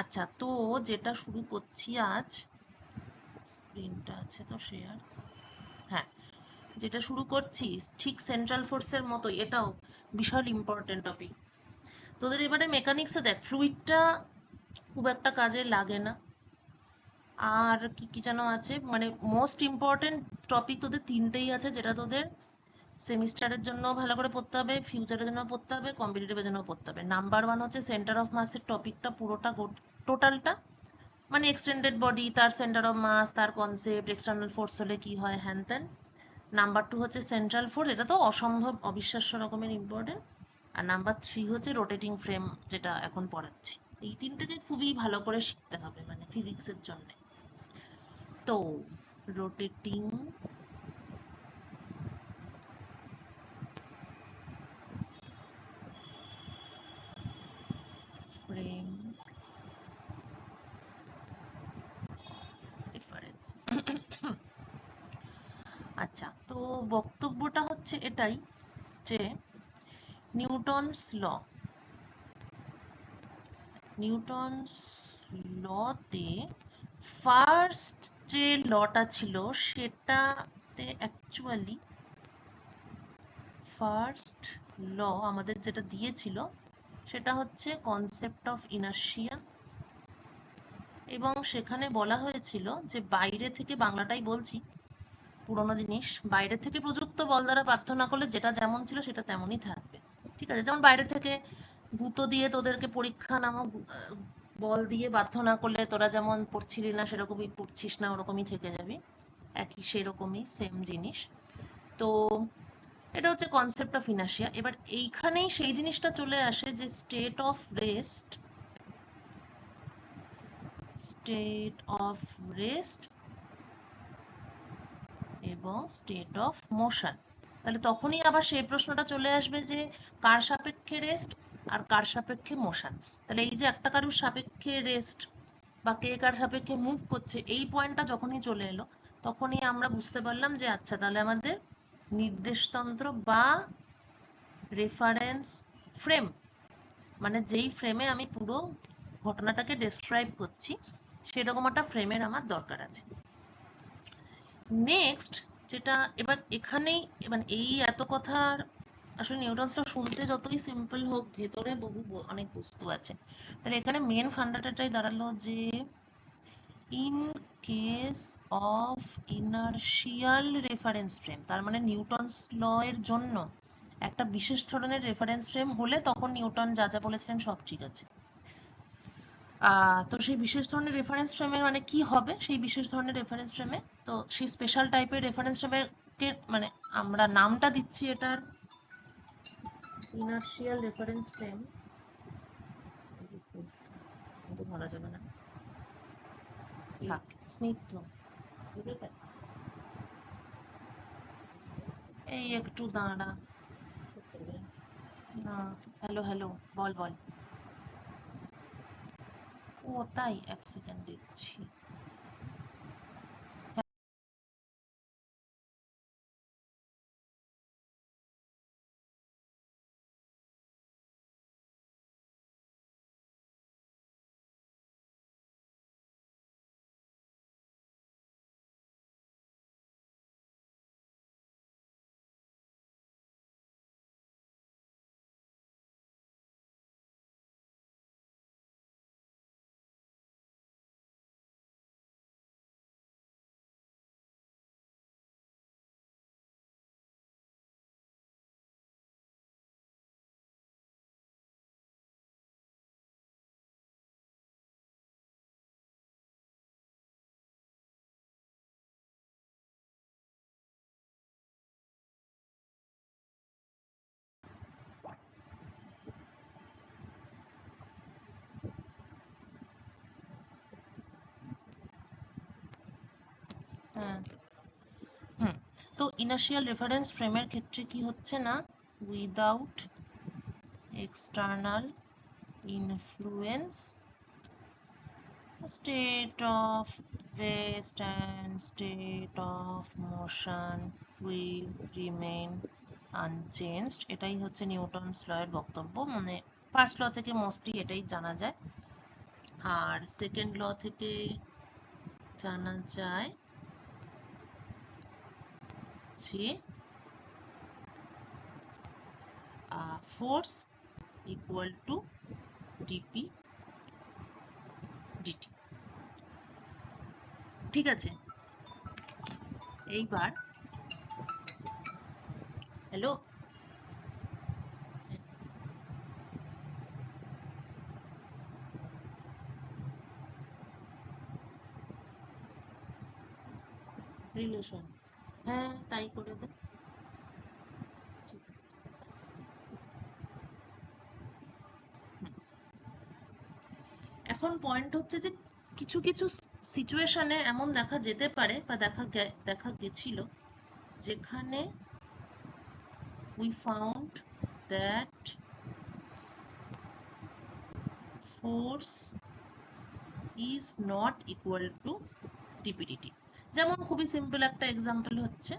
আচ্ছা, তো যেটা শুরু করছি আজ, স্ক্রিনটা আছে তো শেয়ার, হ্যাঁ, যেটা শুরু করছি ঠিক সেন্ট্রাল ফোর্সের মতো এটাও বিশাল ইম্পর্টেন্ট টপিক। তোদের এবারে মেকানিক্সে দেখ, ফ্লুইডটা খুব একটা কাজে লাগে না। আর কি কি যেন আছে, মানে মোস্ট ইম্পর্টেন্ট টপিক তোদের তিনটেই আছে, যেটা তোদের সেমিস্টারের জন্য ভালো করে পড়তে হবে, ফিউচারের জন্য পড়তে হবে, কম্পিটিটিভের জন্য পড়তে হবে। নাম্বার ওয়ান হচ্ছে সেন্টার অফ মাসের টপিকটা, পুরোটা টোটালটা, মানে এক্সটেন্ডেড বডি, তার সেন্টার অফ মাস, তার কনসেপ্ট, এক্সটার্নাল ফোর্স হলে কী হয়, হ্যান ত্যান। নাম্বার টু হচ্ছে সেন্ট্রাল ফোর্স, এটা তো অসম্ভব অবিশ্বাস্য রকমের ইম্পর্টেন্ট। আর নাম্বার থ্রি হচ্ছে রোটেটিং ফ্রেম, যেটা এখন পড়াচ্ছি। এই তিনটেকে খুবই ভালো করে শিখতে হবে মানে ফিজিক্সের জন্য। তো রোটেটিং ফ্রেম রেফারেন্স। আচ্ছা, তো বক্তব্যটা হচ্ছে এটাই যে নিউটনস ল, নিউটনস লতে ফার্স্ট যে লটা ছিল সেটাতে অ্যাকচুয়ালি ফার্স্ট ল আমাদের যেটা দিয়েছিল সেটা হচ্ছে কনসেপ্ট অফ ইনার্শিয়া। এবং সেখানে বলা হয়েছিল যে বাইরে থেকে, বাংলাটাই বলছি, পুরোনো জিনিস, বাইরে থেকে প্রযুক্ত বল দ্বারা বাধ্য না করলে যেটা যেমন ছিল সেটা তেমনই থাকবে। ঠিক আছে, যেমন বাইরে থেকে গুঁতো দিয়ে তোদেরকে পরীক্ষা নামক বল দিয়ে বাধ্য না করলে তোরা যেমন পড়ছিলি না সেরকমই পড়ছিস না, ওরকমই থেকে যাবি। একই সেরকমই সেম জিনিস। তো এটা হচ্ছে কনসেপ্ট অফ ইনার্শিয়া। এবার এইখানেই সেই জিনিসটা চলে আসে যে state of rest, state of rest এবং স্টেট অফ মোশন। তাহলে তখনই আবার সেই প্রশ্নটা চলে আসবে যে কার সাপেক্ষে রেস্ট আর কার সাপেক্ষে মোশন। তাহলে এই যে একটা কারুর সাপেক্ষে রেস্ট বা কে কার সাপেক্ষে মুভ করছে, এই পয়েন্টটা যখনই চলে এলো তখনই আমরা বুঝতে পারলাম যে আচ্ছা, তাহলে আমাদের নির্দেশতন্ত্র বা রেফারেন্স ফ্রেম, মানে যেই ফ্রেমে আমি পুরো ঘটনাটাকে ডেসক্রাইব করছি সেরকম একটা ফ্রেমের আমার দরকার আছে। নেক্সট যেটা এবার এখানেই, মানে এই এত কথার আসলে নিউটনসটা শুনতে যতই সিম্পল হোক, ভেতরে অনেক বস্তু আছে। তাহলে এখানে মেন ফান্ডাটাই দাঁড়ালো যে in case of inertial reference frame, তার মানে নিউটনস ল এর জন্য একটা বিশেষ ধরনের রেফারেন্স ফ্রেম হলে তখন নিউটন যা যা বলেছিলেন সব ঠিক আছে। তো সেই বিশেষ ধরনের রেফারেন্স ফ্রেমের মানে কি হবে, সেই বিশেষ ধরনের রেফারেন্স ফ্রেমে, তো সেই স্পেশাল টাইপের রেফারেন্স ফ্রেমের মানে আমরা নামটা দিচ্ছি এটার ইনার্শিয়াল রেফারেন্স ফ্রেম। বলা যাবে না, থাক, স্নিগ্ধ, এই একটু দাঁড়া। না, হ্যালো হ্যালো, বল বল। ও তাই, এক সেকেন্ড দিচ্ছি। হ্যাঁ, হুম। তো ইনার্শিয়াল রেফারেন্স ফ্রেমের ক্ষেত্রে কি হচ্ছে না, without external influence state of rest and state of motion will remain unchanged, এটাই হচ্ছে নিউটনস ল এর বক্তব্য। মানে ফার্স্ট ল থেকে মোস্টলি এটাই জানা যায়। আর সেকেন্ড ল থেকে জানা যায় যে force equal to DP DT. ঠিক আছে, এইবার হ্যালো, রিলেশন, হ্যাঁ তাই করে দে। এখন পয়েন্ট হচ্ছে যে কিছু কিছু সিচুয়েশনে এমন দেখা যেতে পারে বা দেখা গেছিল যেখানে we found that force is not equal to dpdt। যেমন খুবই সিম্পল একটা এক্সাম্পল হচ্ছে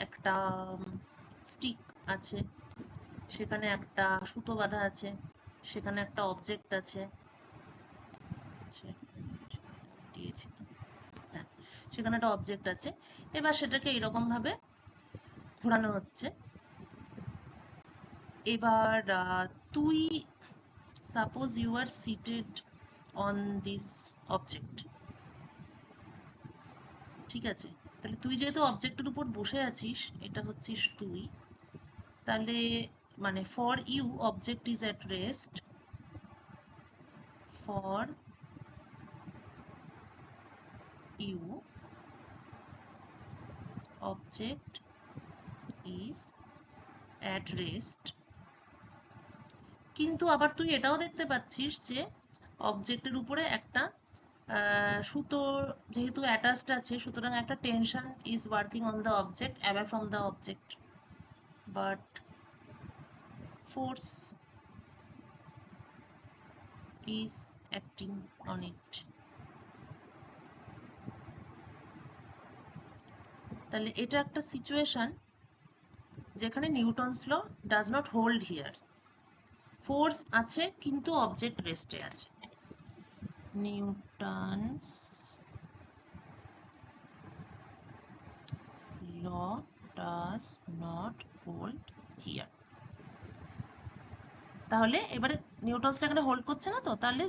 একটা স্টিক আছে, সেখানে একটা সুতো বাঁধা আছে, সেখানে একটা অবজেক্ট আছে, দিয়েছি তো, হ্যাঁ, সেখানে একটা অবজেক্ট আছে। এবার সেটাকে এরকম ভাবে ঘোরানো হচ্ছে। এবার তুই suppose you are seated on this object, ঠিক আছে? তাহলে তুই যেহেতু অবজেক্টের উপর বসে আছিস, এটা হচ্ছিস তুই, তাহলে মানে for you object is at rest, for you object is at rest. কিন্তু আবার তুই এটাও দেখতে পাচ্ছিস যে অবজেক্টের উপরে একটা সুতো যেহেতু অ্যাটাচড আছে, সুতরাং একটা tension is working on the object away from the object, but force is acting on it. তাহলে এটা একটা সিচুয়েশন যেখানে Newton's law does not hold here, force আছে কিন্তু অবজেক্ট রেস্টে আছে। Newton's law does not hold here. তাহলে এবারে নিউটনস ল এখানে হোল্ড করছে না তো, তাহলে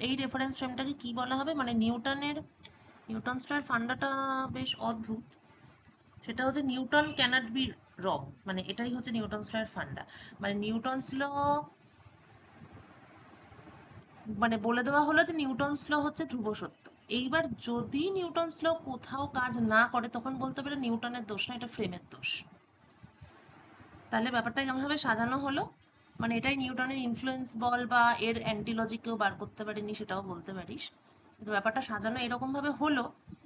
এই রেফারেন্স ফ্রেমটাকে কি বলা হবে? মানে নিউটনস ল এর ফান্ডাটা বেশ অদ্ভুত। সেটা হচ্ছে নিউটন ক্যানট বি রং, মানে এটাই হচ্ছে নিউটনস ল এর ফান্ডা। মানে নিউটনস ল মানে বলে দেওয়া হলো যে নিউটনস ল হচ্ছে ধ্রুব সত্য। এইবার যদি নিউটনস ল কোথাও কাজ না করে, তখন বলতে পারে নিউটনের দোষ না, এটা ফ্রেমের দোষ। তাহলে ব্যাপারটা কেমনভাবে সাজানো হলো, মানে এটাই নিউটনের ইনফ্লুয়েন্স বল, বা এর অ্যান্টিলজি কেউ বার করতে পারেনি সেটাও বলতে পারিস। কিন্তু ব্যাপারটা সাজানো এরকমভাবে হলো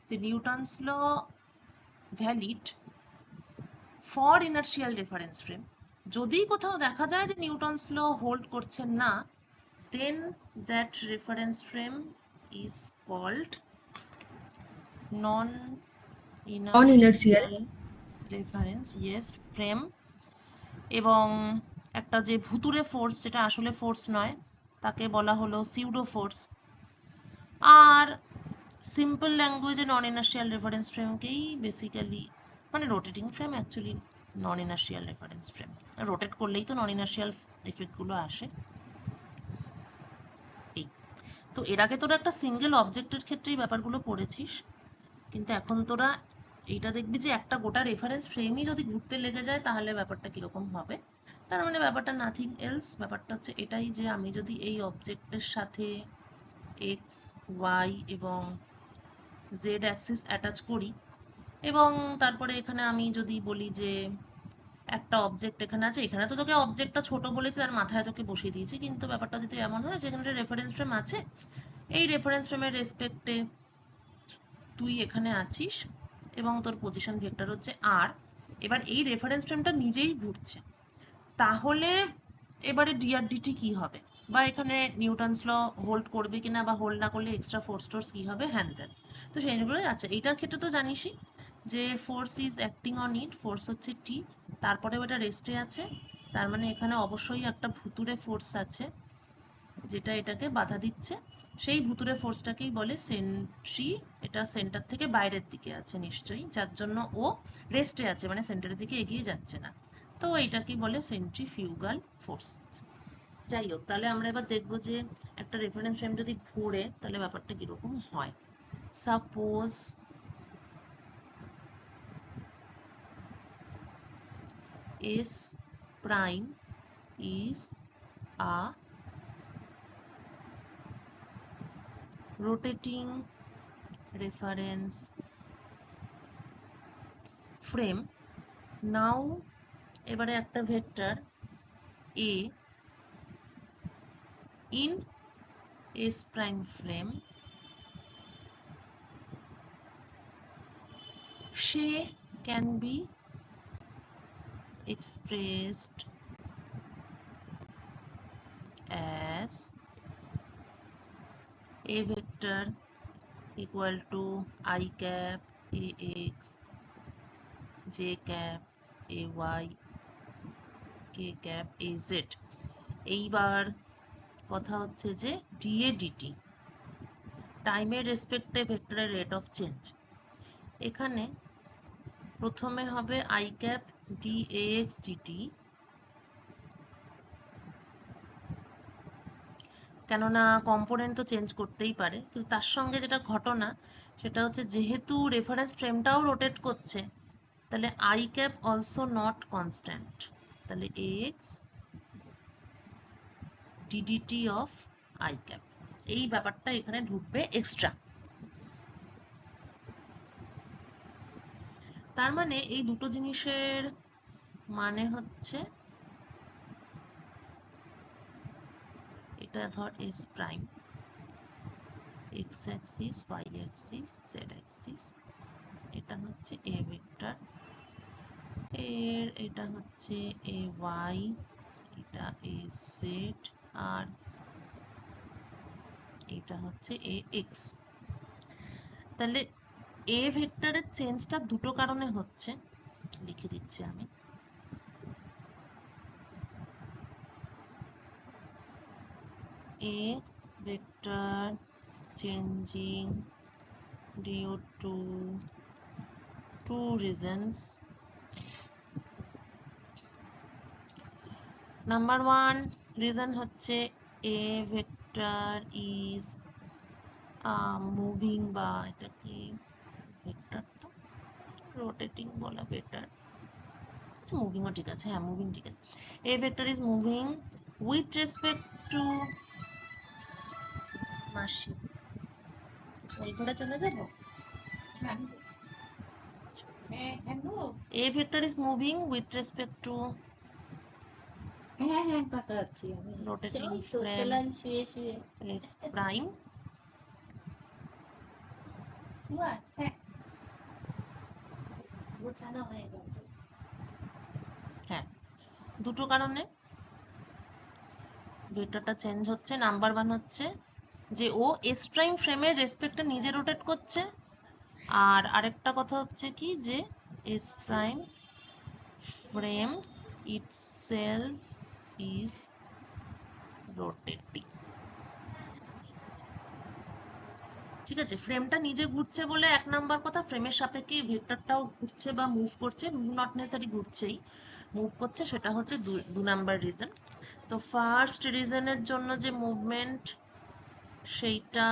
যে Newton's law valid for inertial reference frame. যদি কোথাও দেখা যায় যে নিউটনস ল হোল্ড করছে না, then that reference frame is called non inertial non-inertial reference, yes, frame। এবং একটা যে ভুতুড়ে ফোর্স, যেটা আসলে ফোর্স নয়, তাকে বলা হলো সিউডো ফোর্স। আর সিম্পল ল্যাঙ্গুয়েজে নন ইনার্শিয়াল রেফারেন্স ফ্রেমকেই বেসিক্যালি, মানে রোটেটিং ফ্রেম অ্যাকচুয়ালি নন ইনার্শিয়াল রেফারেন্স ফ্রেম, রোটেট করলেই তো নন ইনার্শিয়াল এফেক্টগুলো আসে। এই তো এর আগে তোরা একটা সিঙ্গেল অবজেক্টের ক্ষেত্রেই ব্যাপারগুলো পড়েছিস, কিন্তু এখন তোরা এইটা দেখবি যে একটা গোটা রেফারেন্স ফ্রেমই যদি ঘুরতে লেগে যায় তাহলে ব্যাপারটা কীরকম হবে। তার মানে ব্যাপারটা নাথিং এলস, ব্যাপারটা হচ্ছে এটাই যে আমি যদি এই অবজেক্টের সাথে এক্স, ওয়াই এবং জেড অ্যাক্সিস অ্যাটাচ করি, এবং তারপরে এখানে আমি যদি বলি যে একটা অবজেক্ট এখানে আছে, এখানে তো তোকে অবজেক্টটা ছোট বলেছি, তার মাথায় তোকে বসিয়ে দিয়েছি, কিন্তু ব্যাপারটা যদি এমন হয় যেখানে রেফারেন্স ফ্রেম আছে, এই রেফারেন্স ফ্রেমের রেসপেক্টে তুই এখানে আছিস এবং তোর পজিশন ভেক্টর হচ্ছে আর, এবার এই রেফারেন্স ফ্রেমটা নিজেই ঘুরছে, তাহলে এবারে ডিআর ডিটি কী হবে, বা এখানে নিউটনস ল হোল্ড করবে কিনা, বা হোল্ড না করলে এক্সট্রা ফোর্স টোর্স কী হবে, হ্যান ত্যান। তো সেইগুলোই আছে। এইটার ক্ষেত্রে তো জানিসই যে force is acting on it, force হচ্ছে টি, তারপরে ওটা রেস্টে আছে, তার মানে এখানে অবশ্যই একটা ভুতুড়ে ফোর্স আছে যেটা এটাকে বাধা দিচ্ছে। সেই ভুতুড়ে ফোর্সটাকেই বলে সেন্ট্রি। এটা সেন্টার থেকে বাইরের দিকে আছে নিশ্চয়ই, যার জন্য ও রেস্টে আছে, মানে সেন্টারের দিকে এগিয়ে যাচ্ছে না। তো এইটাকেই বলে সেন্ট্রিফিউগাল ফোর্স। যাই হোক, তাহলে আমরা এবার দেখবো যে একটা রেফারেন্স ফ্রেম যদি ঘোরে তাহলে ব্যাপারটা কীরকম হয়। Suppose S prime is a rotating reference frame. Now এবারে একটা vector A in S prime frame, say can be expressed as A vector equal to I cap AX, J cap AY, K cap AZ. এইবার কথা হচ্ছে যে dA dt টাইমের রেসপেক্টে ভেক্টরের rate of change. এখানে প্রথমে হবে আই ক্যাপ dAx dt, কেননা কম্পোনেন্ট তো চেঞ্জ করতেই পারে, কিন্তু তার সঙ্গে যেটা ঘটনা সেটা হচ্ছে যেহেতু রেফারেন্স ফ্রেমটাও রোটেট করছে, তাহলে I cap also not constant, তাহলে X DDT of I cap, এই ব্যাপারটা এখানে ঢুকবে এক্সট্রা। তার মানে এই দুটো জিনিসের মানে হচ্ছে, এটা ধর S prime, X axis, Y axis, Z axis, এটা হচ্ছে এ ভেক্টর, এটা হচ্ছে এ ওয়াই, এটা এ জেড, আর এটা হচ্ছে এ এক্স। তাহলে এ ভেক্টরের চেঞ্জটা দুটো কারণে হচ্ছে, লিখে দিচ্ছি আমি। A vector changing due to two reasons. Number one reason হচ্ছে এ ভেক্টর ইজ মুভিং, বা এটা কি ভেক্টর, তো রোটেটিং বলা বেটার, আচ্ছা মুভিংও ঠিক আছে, হ্যাঁ মুভিং ঠিক আছে। এ vector is moving with respect two, মাসি ওই ঘরে চলে যাবো। এ vector is moving with respect two হ্যাঁ হ্যাঁ পাকা আছি আমি, rotating সেই তো frame সেলাই শুয়ে শুয়ে। is prime। হ্যাঁ গোছানো হয়ে গেছে। হ্যাঁ, দুটো কারণে ভেক্টরটা চেঞ্জ হচ্ছে। নাম্বার ওয়ান হচ্ছে যে ও এস প্রাইম ফ্রেমের রেসপেক্টে নিজে রোটেট করছে, আর আরেকটা কথা হচ্ছে কি যে S prime frame itself is rotating. ঠিক আছে, ফ্রেমটা নিজে ঘুরছে বলে এক নাম্বার কথা, ফ্রেমের সাপেক্ষে ভেক্টরটাও ঘুরছে বা মুভ করছে, নট নেসারি ঘুরছেই, মুভ করছে, সেটা হচ্ছে দু নাম্বার রিজন। তো ফার্স্ট রিজনের জন্য যে মুভমেন্ট সেইটা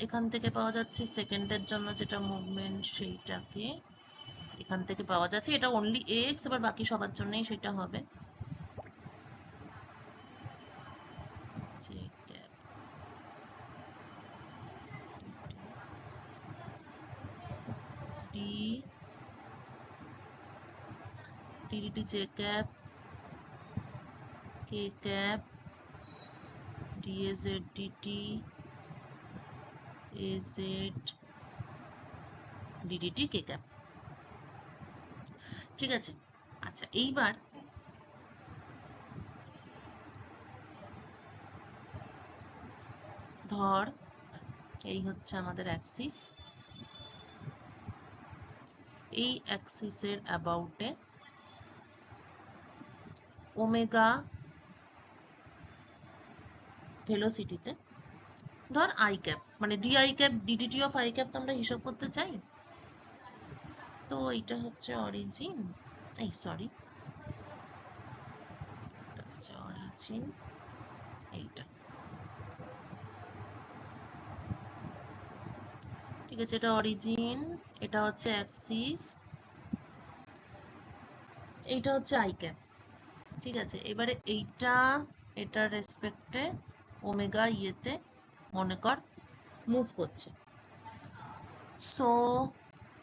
এখান থেকে পাওয়া যাচ্ছে, সেকেন্ডের জন্য যেটা মুভমেন্ট সেইটাকে এখান থেকে পাওয়া যাচ্ছে। এটা অনলি এক্স, এবার বাকি সবার জন্যই সেটা হবে J cap D DDT J cap K cap DAZ DT AZ DDT K cap. ঠিক আছে, আচ্ছা এইবার ধর এই হচ্ছে আমাদের অ্যাক্সিস, এই অ্যাক্সিসের অ্যাবাউটে ওমেগা ভেলোসিটিতে, ধর আই ক্যাপ, মানে D I cap DDT of I cap তো আমরা হিসাব করতে চাই। তো এইটা হচ্ছে অরিজিন, এই সরি, এটা হচ্ছে অরিজিন, এইটা ঠিক আছে, এটা অরিজিন, এটা হচ্ছে অ্যাক্সিস, এইটা হচ্ছে আই ক্যাপ। ঠিক আছে, এবারে এইটা এটার রেসপেক্টে ওমেগা ইয়েতে মনে কর মুভ করছে। সো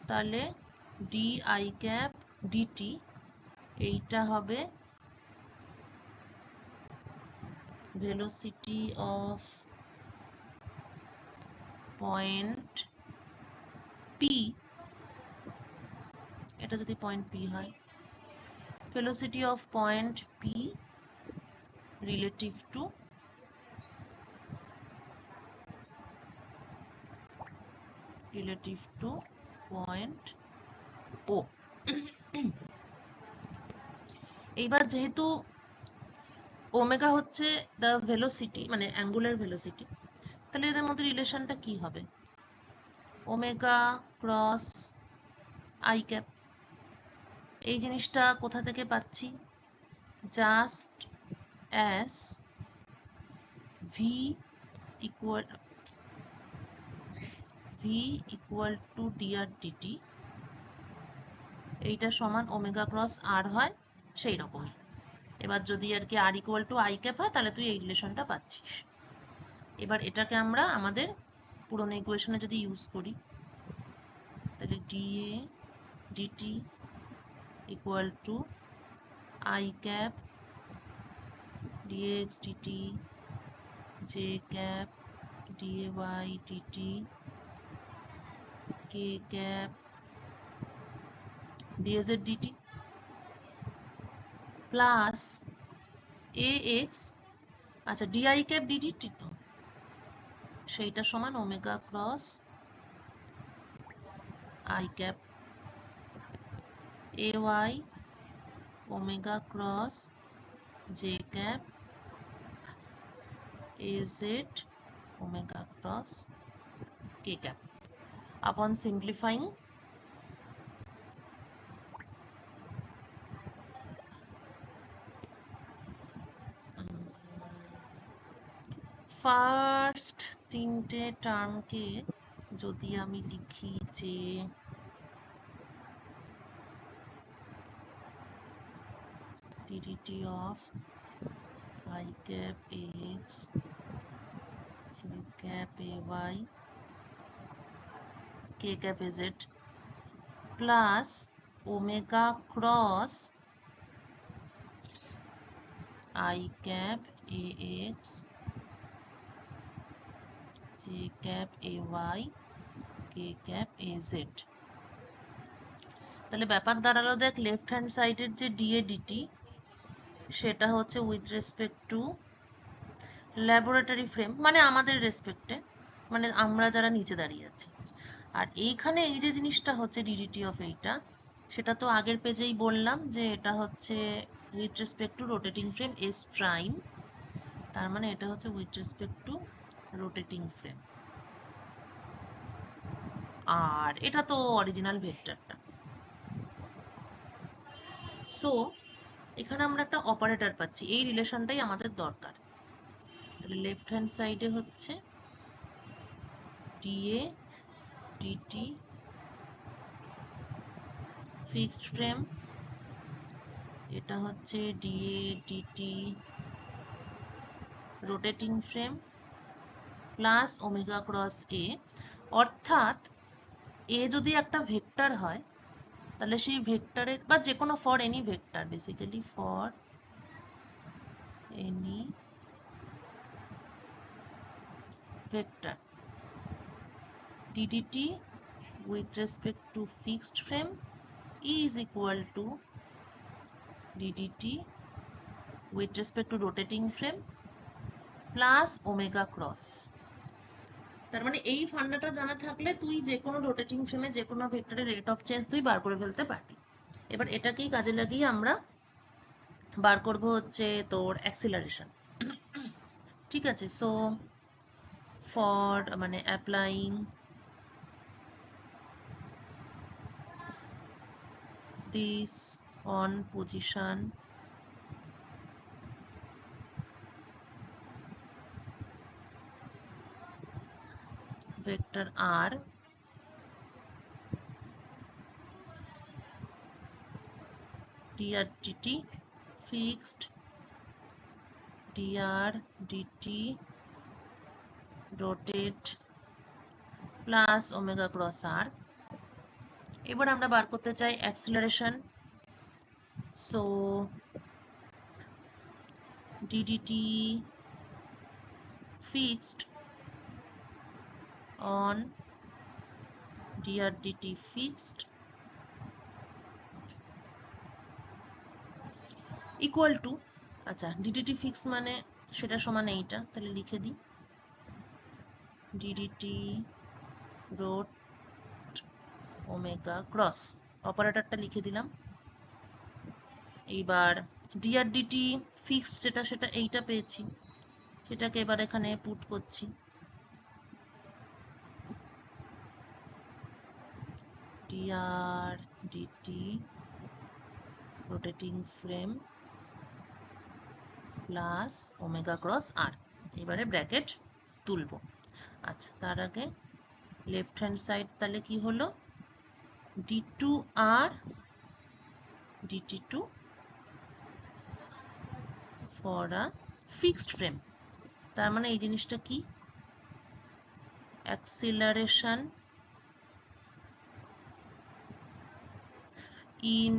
তাহলে ডি আই ক্যাপ ডিটি এইটা হবে ভেলোসিটি অফ পয়েন্ট পি, এটা যদি পয়েন্ট পি হয়, velocity of point P relative to point O. এইবার যেহেতু ওমেগা হচ্ছে দ্য ভেলোসিটি, মানে অ্যাঙ্গুলার ভেলোসিটি, তাহলে এদের মধ্যে রিলেশনটা কি হবে? Omega cross I cap. এই জিনিসটা কোথা থেকে পাচ্ছি? Just as V equal to D R DT, এইটা সমান ওমেগা ক্রস আর হয়, সেই রকমই। এবার যদি আর কি আর ইকুয়াল টু আই ক্যাপ হয়, তাহলে তুই এই রিলেশনটা পাচ্ছিস। এবার এটাকে আমরা আমাদের পুরনো ইকুয়েশনে যদি ইউজ করি, তাহলে D A DT equal to I cap DX DT J cap DAY DT K cap DAZ DT plus A X, আচ্ছা ডিআই ক্যাপ ডিডিটি তো সেইটা সমান omega cross I cap A Y omega cross J cap A Z omega cross K cap. Upon simplifying, first তিনটে টার্মকে যদি আমি লিখি যে ddt of I cap ax j cap ay k cap az plus omega cross I cap ax j cap ay k cap az। তাহলে ব্যাপার দাঁড়ালো, দেখ লেফট হ্যান্ড সাইডের যে ডিএ ডিটি সেটা হচ্ছে with respect two laboratory frame, মানে আমাদের রেসপেক্টে, মানে আমরা যারা নিচে দাঁড়িয়ে আছি। আর এইখানে এই যে জিনিসটা হচ্ছে ডিডিটি অফ এইটা, সেটা তো আগের পেজেই বললাম যে এটা হচ্ছে with respect to rotating frame S prime, তার মানে এটা হচ্ছে with respect to rotating frame, আর এটা তো অরিজিনাল ভেক্টরটা। সো এখানে আমরা একটা অপারেটর পাচ্ছি, এই রিলেশনটাই আমাদের দরকার। তাহলে লেফট হ্যান্ড সাইডে হচ্ছে ডিএ ডিটি ফিক্সড ফ্রেম, এটা হচ্ছে DA DT rotating frame plus omega cross A, অর্থাৎ এ যদি একটা ভেক্টর হয়, তাহলে সেই ভেক্টরের বা যে কোনো for any vector, basically for any vector DDT with respect to fixed frame is equal to ddt with respect to rotating frame plus omega cross। তার মানে এই ফান্ডাটা জানা থাকলে তুই যে কোনো রোটেটিং ফ্রেমে যে কোনো ভেক্টরের রেট অফ চেঞ্জ তুই বার করে ফেলতে পারবি। এবার এটাকেই কাজে লাগিয়ে আমরা বার করব হচ্ছে তোর অ্যাক্সিলারেশন। ঠিক আছে, সো ফর মানে applying this on position vector r dr dt fixed dr dt rotate plus omega cross R. এবার আমরা বার করতে চাই acceleration, so ddt fixed on dr dt fixed equal to, আচ্ছা ddt ফিক্স মানে সেটা সমান এইটা, তাহলে লিখে দিই ddt রোট ওমেগা ক্রস, অপারেটরটা লিখে দিলাম। এইবার dr dt ফিক্সড যেটা সেটা এইটা পেয়েছি, সেটাকে এবার এখানে পুট করছি dr dt rotating frame plus omega cross R. এবারে ব্র্যাকেট তুলব। আচ্ছা, তার আগে লেফট হ্যান্ড সাইড তাহলে কি হলো, d2r dt2 for a fixed frame. তার মানে এই জিনিসটা কি, acceleration in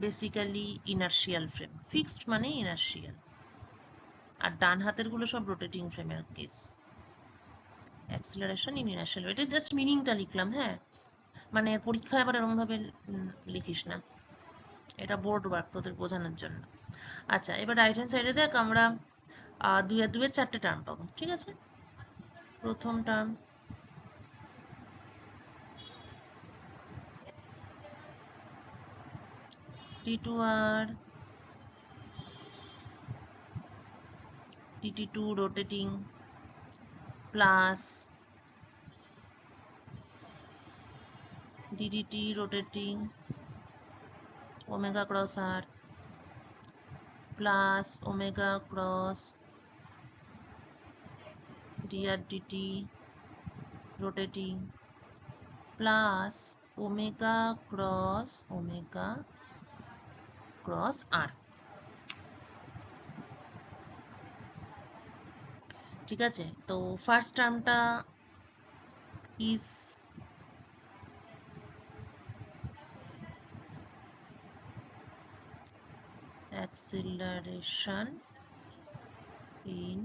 basically inertial frame, fixed মানে ইনার্শিয়াল, আর ডান হাতেরগুলো সব রোটেটিং ফ্রেমের কেস। অ্যাক্সিলারেশন ইন ইনার্শিয়াল, এটা জাস্ট মিনিংটা লিখলাম। হ্যাঁ, মানে পরীক্ষায় আবার এরমভাবে লিখিস না, এটা বোর্ড ওয়ার্ক তোদের বোঝানোর জন্য। আচ্ছা, এবার রাইট হ্যান্ড সাইডে দেখ আমরা দুয়ের দুয়ের চারটে টার্ম পাবো। ঠিক আছে, প্রথম term d2r dt2 rotating plus ddt rotating omega cross r plus omega cross dr dt rotating plus omega cross r। ঠিক আছে, তো ফার্স্ট টার্মটা is acceleration in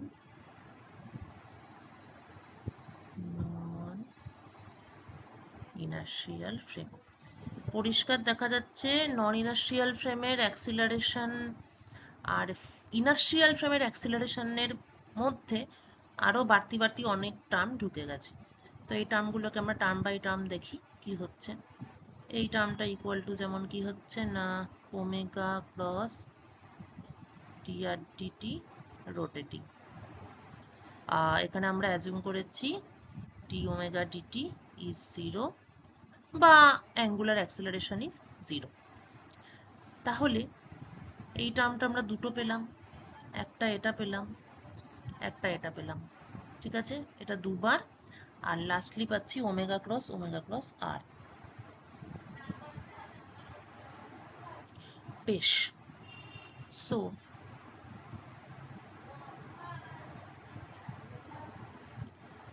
non inertial frame। পরিষ্কার দেখা যাচ্ছে নন ইনার্শিয়াল ফ্রেমের অ্যাক্সিলারেশন আর ইনার্শিয়াল ফ্রেমের অ্যাক্সিলারেশনের মধ্যে আরও বাড়তি বাড়তি অনেক টার্ম ঢুকে গেছে। তো এই টার্মগুলোকে আমরা টার্ম বাই টার্ম দেখি কি হচ্ছে। এই টার্মটা ইকুয়াল টু যেমন কি হচ্ছে না, omega cross DR DT rotating. এখানে আমরা অ্যাজিউম করেছি D omega DT is zero বা অ্যাঙ্গুলার অ্যাক্সিলারেশন ইজ জিরো। তাহলে এই টার্মটা আমরা দুটো পেলাম, একটা এটা পেলাম, একটা এটা পেলাম। ঠিক আছে, এটা দুবার, আর লাস্টলি পাচ্ছি ওমেগা ক্রস আর। বেশ, so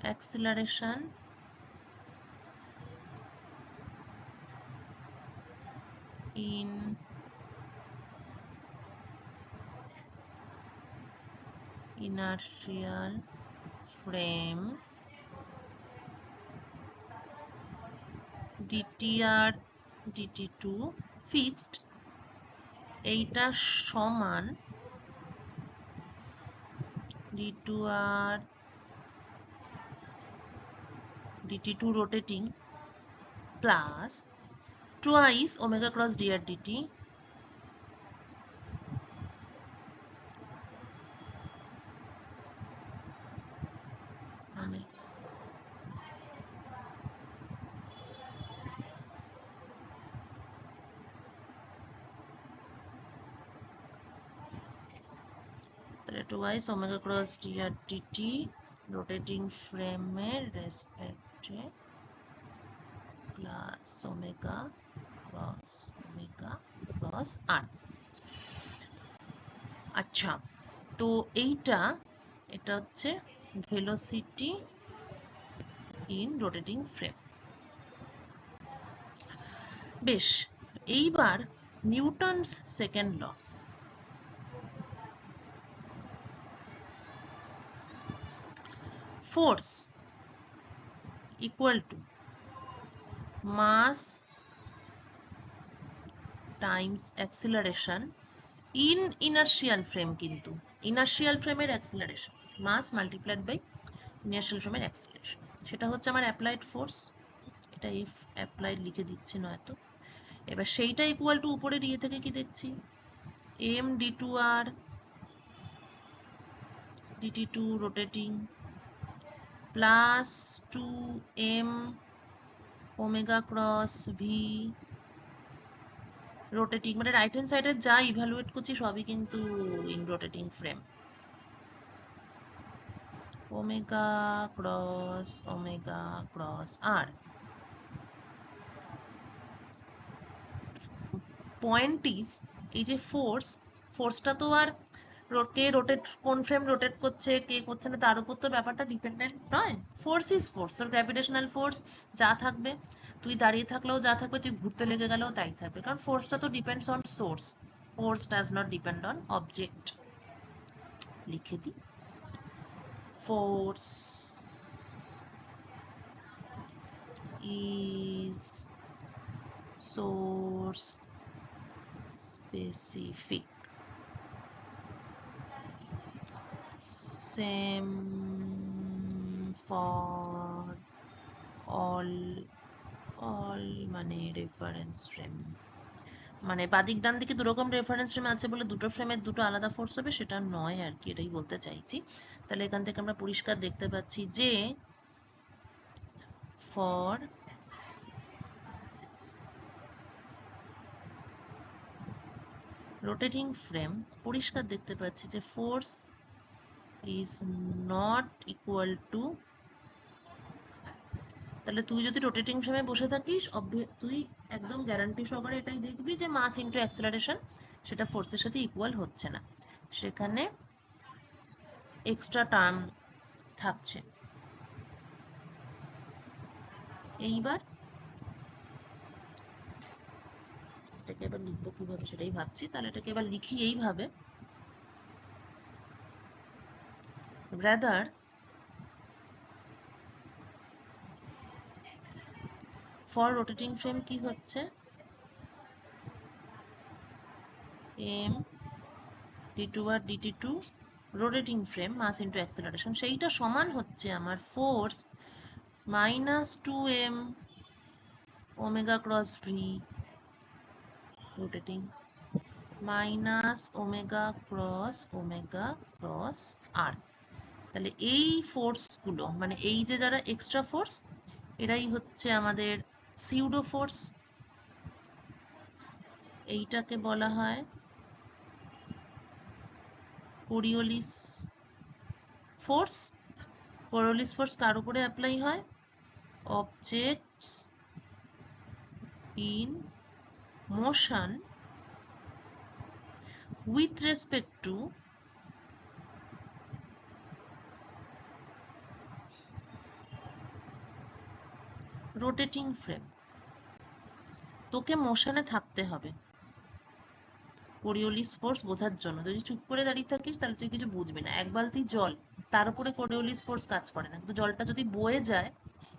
acceleration in inertial frame dtr dt2 fixed, এইটা সমান d2r dt2 rotating plus twice omega cross dr dt তাহলে twice omega cross D R DT rotating ফ্রেমের রেসপেক্টে প্লাস ওমেগা ক্রস আর। আচ্ছা, তো এটা হচ্ছে ভেলোসিটি ইন রোটেটিং ফ্রেম। বেশ, এইবার Newton's second law. Force equal to mass times acceleration in inertial frame, কিন্তু inertial ফ্রেমের acceleration mass multiplied by inertial ফ্রেমের অ্যাক্সিলারেশন, সেটা হচ্ছে আমার অ্যাপ্লাইড ফোর্স। এটা ইফ অ্যাপ্লাইড লিখে দিচ্ছি নয়তো। এবার সেইটা ইকুয়াল টু উপরের ইয়ে থেকে কি দেখছি, M D two R DT two rotating plus two M omega cross V rotating, মানে রাইট হ্যান্ড সাইডে যা ইভ্যালুয়েট করছি সবই কিন্তু in rotating frame. Omega cross R. Point is, এই যে ফোর্সটা তো আর কে রোটেট, কোন ফ্রেম রোটেট করছে কে করছে না তার উপর তো ব্যাপারটা ডিপেন্ডেন্ট নয়। ফোর্স ইজ ফোর্স, তোর গ্র্যাভিটেশনাল ফোর্স যা থাকবে, তুই দাঁড়িয়ে থাকলেও যা থাকবে, তুই ঘুরতে লেগে গেলেও তাই থাকবে, কারণ ফোর্সটা তো depends on source, force does not depend on object. লিখে দিই, force is source specific, same for all মানে রেফারেন্স ফ্রেম, মানে বাদিক ডান দিকে দুরকম রেফারেন্স ফ্রেম আছে বলে দুটো ফ্রেমের দুটো আলাদা ফোর্স হবে সেটা নয় আর কি, এটাই বলতে চাইছি। তাহলে এখান থেকে আমরা পরিষ্কার দেখতে পাচ্ছি যে ফর রোটেটিং ফ্রেম পরিষ্কার দেখতে পাচ্ছি যে force is not equal to, তাহলে তুই যদি রোটেটিং ফ্রেমে বসে থাকিস তুই একদম গ্যারান্টি সহকারে এটাই দেখবি যে মাস ইন্টু অ্যাক্সেলারেশন সেটা ফোর্সের সাথে ইকুয়াল হচ্ছে না, সেখানে এক্সট্রা টার্ম থাকছে। এইবার এটাকে এবার লিখবো কিভাবে সেটাই ভাবছি, তাহলে এটাকে এবার লিখি এইভাবে, রাদার ফর রোটেটিং ফ্রেম কি হচ্ছে, M D two R DT two rotating frame mass into acceleration, সেইটা সমান হচ্ছে আমার force minus two M omega cross V rotating minus omega cross R. তাহলে এই ফোর্সগুলো মানে এই যে যারা এক্সট্রা ফোর্স এরাই হচ্ছে আমাদের সিউডো ফোর্স, এইটাকে বলা হয় কোরিওলিস ফোর্স। কোরিওলিস ফোর্স কার উপরে অ্যাপ্লাই হয়, objects in motion with respect to rotating frame. তোকে মোশনে থাকতে হবে কোরিওলিস ফোর্স বোঝার জন্য, যদি চুপ করে দাঁড়িয়ে থাকিস তাহলে তুই কিছু বুঝবি না। এক বালতি জল, তার উপরে কোরিওলিস ফোর্স কাজ করে না, কিন্তু জলটা যদি বয়ে যায়,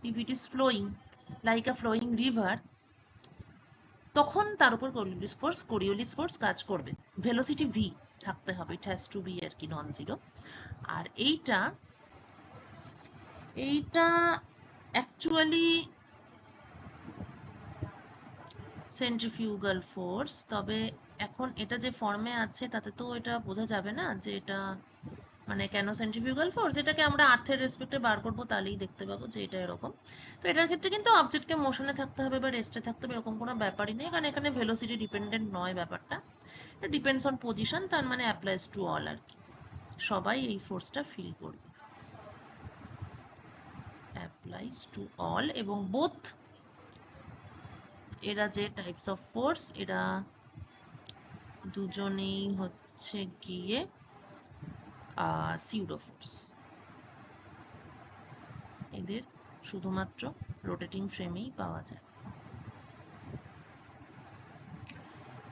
if it is flowing like a flowing river, তখন তার উপর কোরিওলিস ফোর্স কাজ করবে। ভেলোসিটি ভি থাকতে হবে, ইট হ্যাজ টু বি আর কি নন জিরো। আর এইটা অ্যাকচুয়ালি সেন্ট্রিফিউগাল ফোর্স, তবে এখন এটা যে ফর্মে আছে তাতে তো এটা বোঝা যাবে না যে এটা মানে কেন সেন্ট্রিফিউগাল ফোর্স, এটাকে আমরা আর্থের রেসপেক্টে বার করবো তাহলেই দেখতে পাবো যে এটা এরকম। তো এটার ক্ষেত্রে কিন্তু অবজেক্টকে মোশনে থাকতে হবে বা রেস্টে থাকতে হবে এরকম কোনো ব্যাপারই নেই, কারণ এখানে ভেলোসিটি ডিপেন্ডেন্ট নয় ব্যাপারটা, এটা ডিপেন্ডস অন পজিশন, তার মানে অ্যাপ্লাইজ টু অল আর কি। সবাই এই ফোর্সটা ফিল করবে। অ্যাপ্লাইজ টু অল, এবং বোথ এরা যে টাইপস অফ ফোর্স, এরা দুজনেই হচ্ছে গিয়ে সিউডো ফোর্স। এদের শুধুমাত্র রোটেটিং ফ্রেমেই পাওয়া যায়।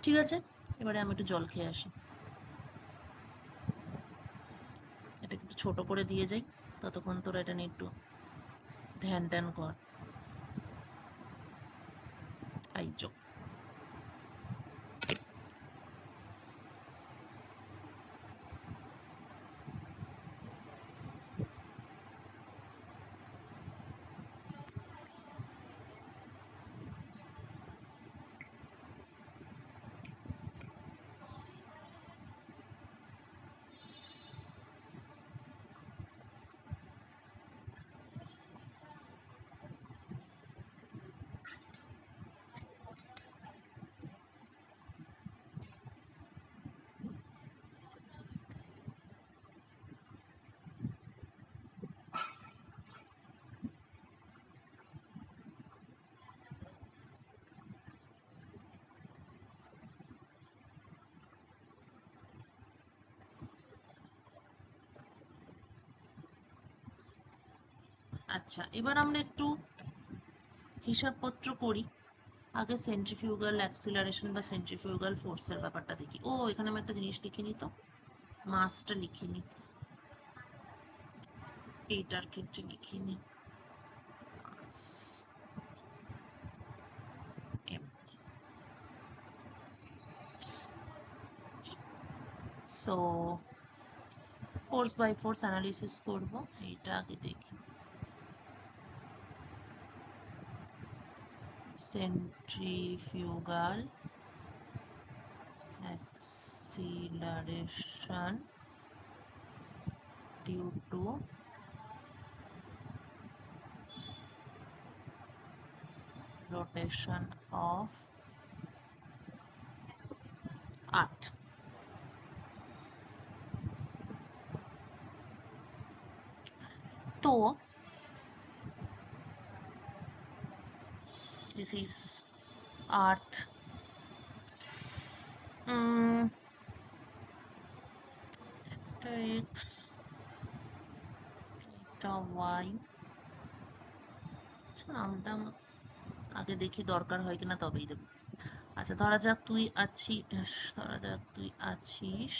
ঠিক আছে, এবারে আমি একটু জল খেয়ে আসি। এটা একটু ছোট করে দিয়ে যাই, ততক্ষণ তোরা এটা নিয়ে একটু ধ্যান ট্যান কর। আইজো। আচ্ছা, এবার আমরা একটু হিসাবপত্র করি। আগে সেন্ট্রিফিউগাল অ্যাক্সিলারেশন বা সেন্ট্রিফিউগাল ফোর্সের ব্যাপারটা দেখি। ও, এখানে আমি একটা জিনিস লিখিনি, তো মাসটা লিখিনি, এইটার ক্ষেত্রে লিখিনি। So force by force analysis করবো, এইটা আগে দেখি। Centrifugal acceleration due to rotation of earth. তো this is earth, এটা x, এটা y। নামটা আগে দেখি দরকার হয় কিনা, তবেই দেবো। আচ্ছা, ধরা যাক তুই আছিস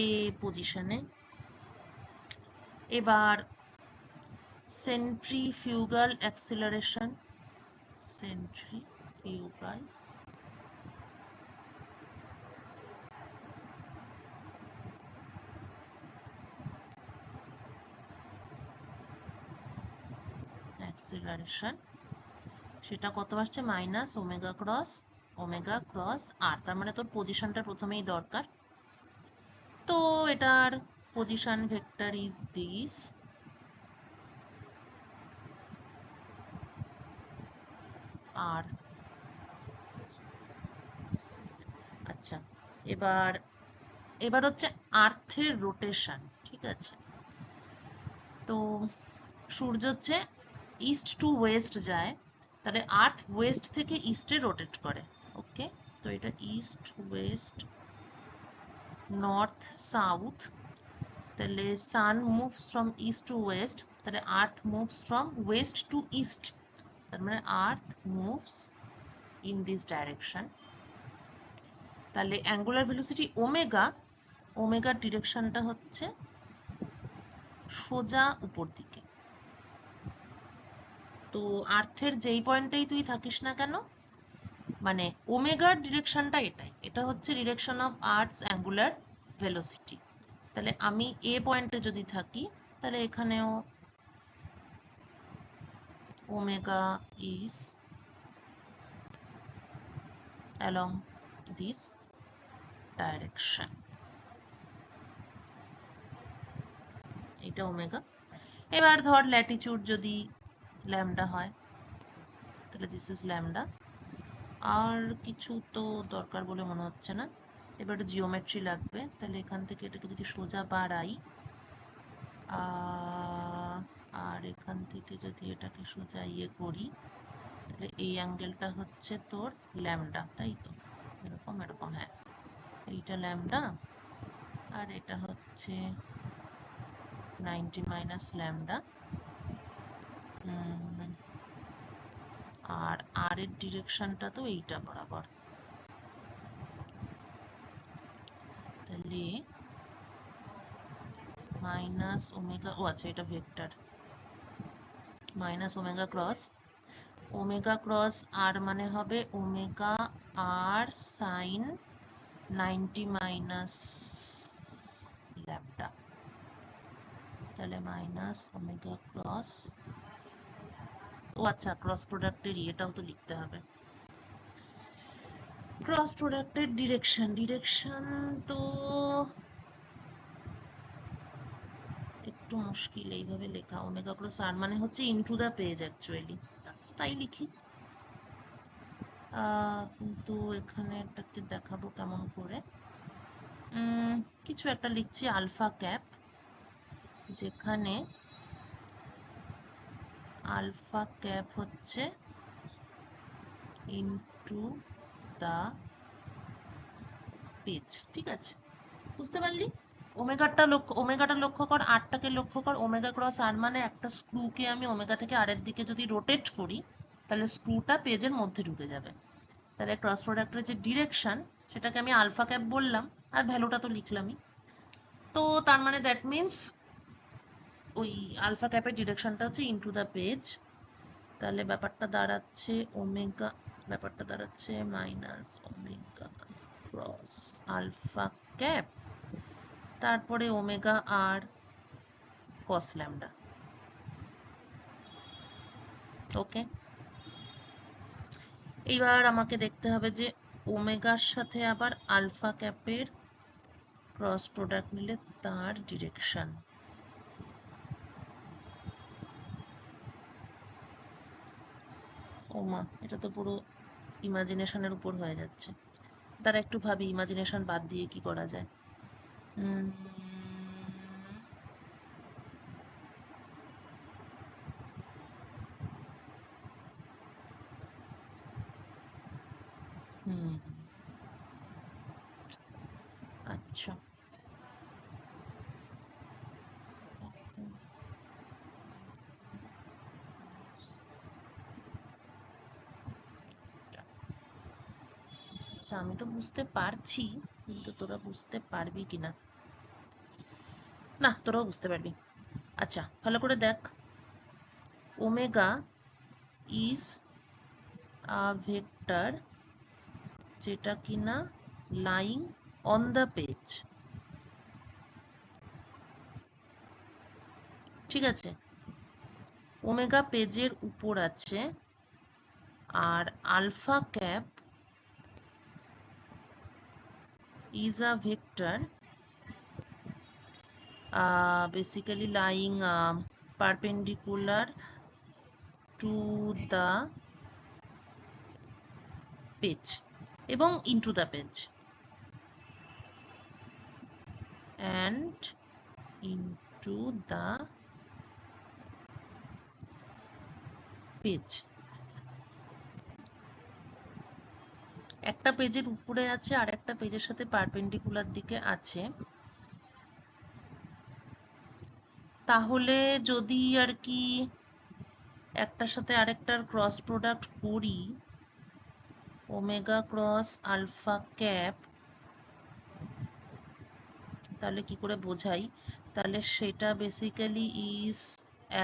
এ পজিশনে। এবার সেন্ট্রিফিউগাল অ্যাক্সিলারেশন সেটা কত আসছে? মাইনাস ওমেগা ক্রস আর, তার মানে তোর পজিশনটা প্রথমেই দরকার। তো এটার পজিশন ভেক্টর ইজ দিস, আর আচ্ছা, এবার হচ্ছে আর্থের রোটেশন। ঠিক আছে, তো সূর্য হচ্ছে ইস্ট টু ওয়েস্ট যায়, তাহলে আর্থ ওয়েস্ট থেকে ইস্টে রোটেট করে। ওকে, তো এটা ইস্ট ওয়েস্ট নর্থ সাউথ, তাহলে sun moves from east to west, তাহলে earth moves from west to east, তার মানে earth moves in this direction. তাহলে অ্যাঙ্গুলার ভেলোসিটি ওমেগার ডিরেকশনটা হচ্ছে সোজা উপর দিকে। তো আর্থের যেই পয়েন্টেই তুই থাকিস না কেন, মানে ওমেগার ডিরেকশনটা এটা হচ্ছে direction of earths angular velocity. তাহলে আমি এ পয়েন্টে যদি থাকি, তাহলে এখানেও omega is along this direction, এটা ওমেগা। এবার ধর ল্যাটিচিউড যদি ল্যামডা হয়, তাহলে দিস ইজ ল্যামডা। আর কিছু তো দরকার বলে মনে হচ্ছে না। এবার জিওমেট্রি লাগবে, তাহলে এখান থেকে এটাকে যদি সোজা বাড়াই আর এখান থেকে যদি এটাকে সোজা ইয়ে করি, তাহলে এই অ্যাঙ্গেলটা হচ্ছে তোর ল্যামডা, তাই তো? এরকম এরকম, হ্যাঁ, এইটা ল্যামডা আর এটা হচ্ছে 90 মাইনাস ল্যামডা। আর আর এর ডিরেকশনটা তো এইটা বরাবর, তাহলে মাইনাস ওমেগা, ও আচ্ছা এটা ভেক্টর, মাইনাস ওমেগা ক্রস আর মানে হবে ওমেগা আর সাইন 90 মাইনাস ল্যামডা, তাহলে মাইনাস ওমেগা ক্রস, ও আচ্ছা ক্রস প্রোডাক্টের এটাও তো লিখতে হবে, ক্রস প্রোডাক্টের ডিরেকশন তো একটু মুশকিল এইভাবে লেখা, ওমেগা ক্রস আর মানে হচ্ছে ইনটু দ্য পেজ অ্যাকচুয়ালি, তাই লিখি। কিন্তু এখানে এটাকে দেখাবো কেমন করে, কিছু একটা লিখছি আলফা ক্যাপ, যেখানে আলফা ক্যাপ হচ্ছে ইনটু দ্য পেজ, ঠিক আছে? বুঝতে পারলি? ওমেগাটা লক্ষ্য কর, আরটাকে লক্ষ্য কর, ওমেগা ক্রস আর মানে একটা স্ক্রুকে আমি ওমেগা থেকে আরের দিকে যদি রোটেট করি, তাহলে স্ক্রুটা পেজের মধ্যে ঢুকে যাবে। তাহলে ক্রস প্রোডাক্টের যে ডিরেকশন সেটাকে আমি আলফা ক্যাপ বললাম, আর ভ্যালুটা তো লিখলামই। তো তার মানে দ্যাট মিনস ওই আলফা ক্যাপের ডিরেকশনটা হচ্ছে ইনটু দ্য পেজ, তাহলে ব্যাপারটা দাঁড়াচ্ছে minus omega cross alpha cap, তারপরে omega R cos lambda. Okay, এইবার আমাকে দেখতে হবে যে ওমেগার সাথে আবার আলফা ক্যাপের ক্রস প্রোডাক্ট নিলে তার ডিরেকশন। ও মা, এটা তো পুরো ইমাজিনেশনের উপর হয়ে যাচ্ছে, তারা একটু ভাবি ইমাজিনেশন বাদ দিয়ে কি করা যায়। হুম হুম আচ্ছা, আচ্ছা আমি তো বুঝতে পারছি, কিন্তু তোরা বুঝতে পারবি কিনা, না তোরাও বুঝতে পারবি। আচ্ছা ভালো করে দেখ, ওমেগা ইজ আ ভেক্টর যেটা কিনা লাইং অন দ্য পেজ, ঠিক আছে? ওমেগা পেজের উপর আছে, আর alpha cap is a vector basically lying perpendicular to the page এবং into the page and into the page, একটা পেজের উপরে আছে আর একটা পেজের সাথে পারপেন্ডিকুলার দিকে আছে, তাহলে যদি আর কি একটার সাথে আরেকটার ক্রস প্রোডাক্ট করি, ওমেগা ক্রস আলফা ক্যাপ, তাহলে কি করে বোঝাই, তাহলে সেটা basically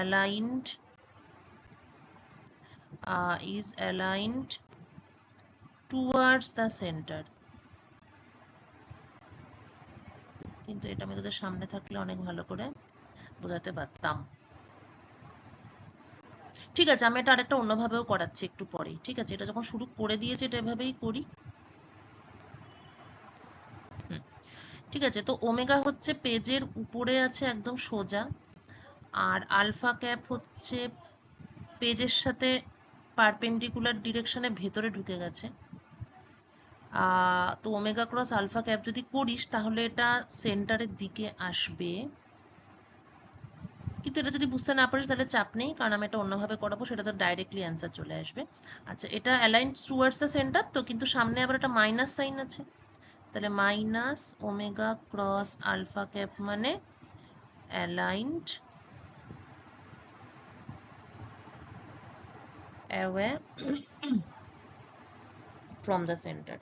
aligned is aligned towards the center, কিন্তু এটা আমি তোদের সামনে থাকলে অনেক ভালো করে বোঝাতে পারতাম। ঠিক আছে, আমি এটা আরেকটা অন্যভাবেও করাচ্ছি একটু পরেই, ঠিক আছে? এটা যখন শুরু করে দিয়েছি এটা এভাবেই করি। ঠিক আছে, তো ওমেগা হচ্ছে পেজের উপরে আছে একদম সোজা, আর আলফা ক্যাপ হচ্ছে পেজের সাথে পারপেন্ডিকুলার ডিরেকশনে ভেতরে ঢুকে গেছে, তো ওমেগা ক্রস আলফা ক্যাপ যদি করিস তাহলে এটা সেন্টারের দিকে আসবে, কিন্তু এটা যদি বুঝতে না পারিস তাহলে চাপ নেই, কারণ আমি এটা অন্যভাবে করাবো, সেটা তো ডাইরেক্টলি অ্যান্সার চলে আসবে। আচ্ছা, এটা অ্যালাইন টুয়ার্ডস দ্য সেন্টার তো, কিন্তু সামনে আবার একটা মাইনাস সাইন আছে, তাহলে minus omega cross alpha cap মানে aligned away from the center.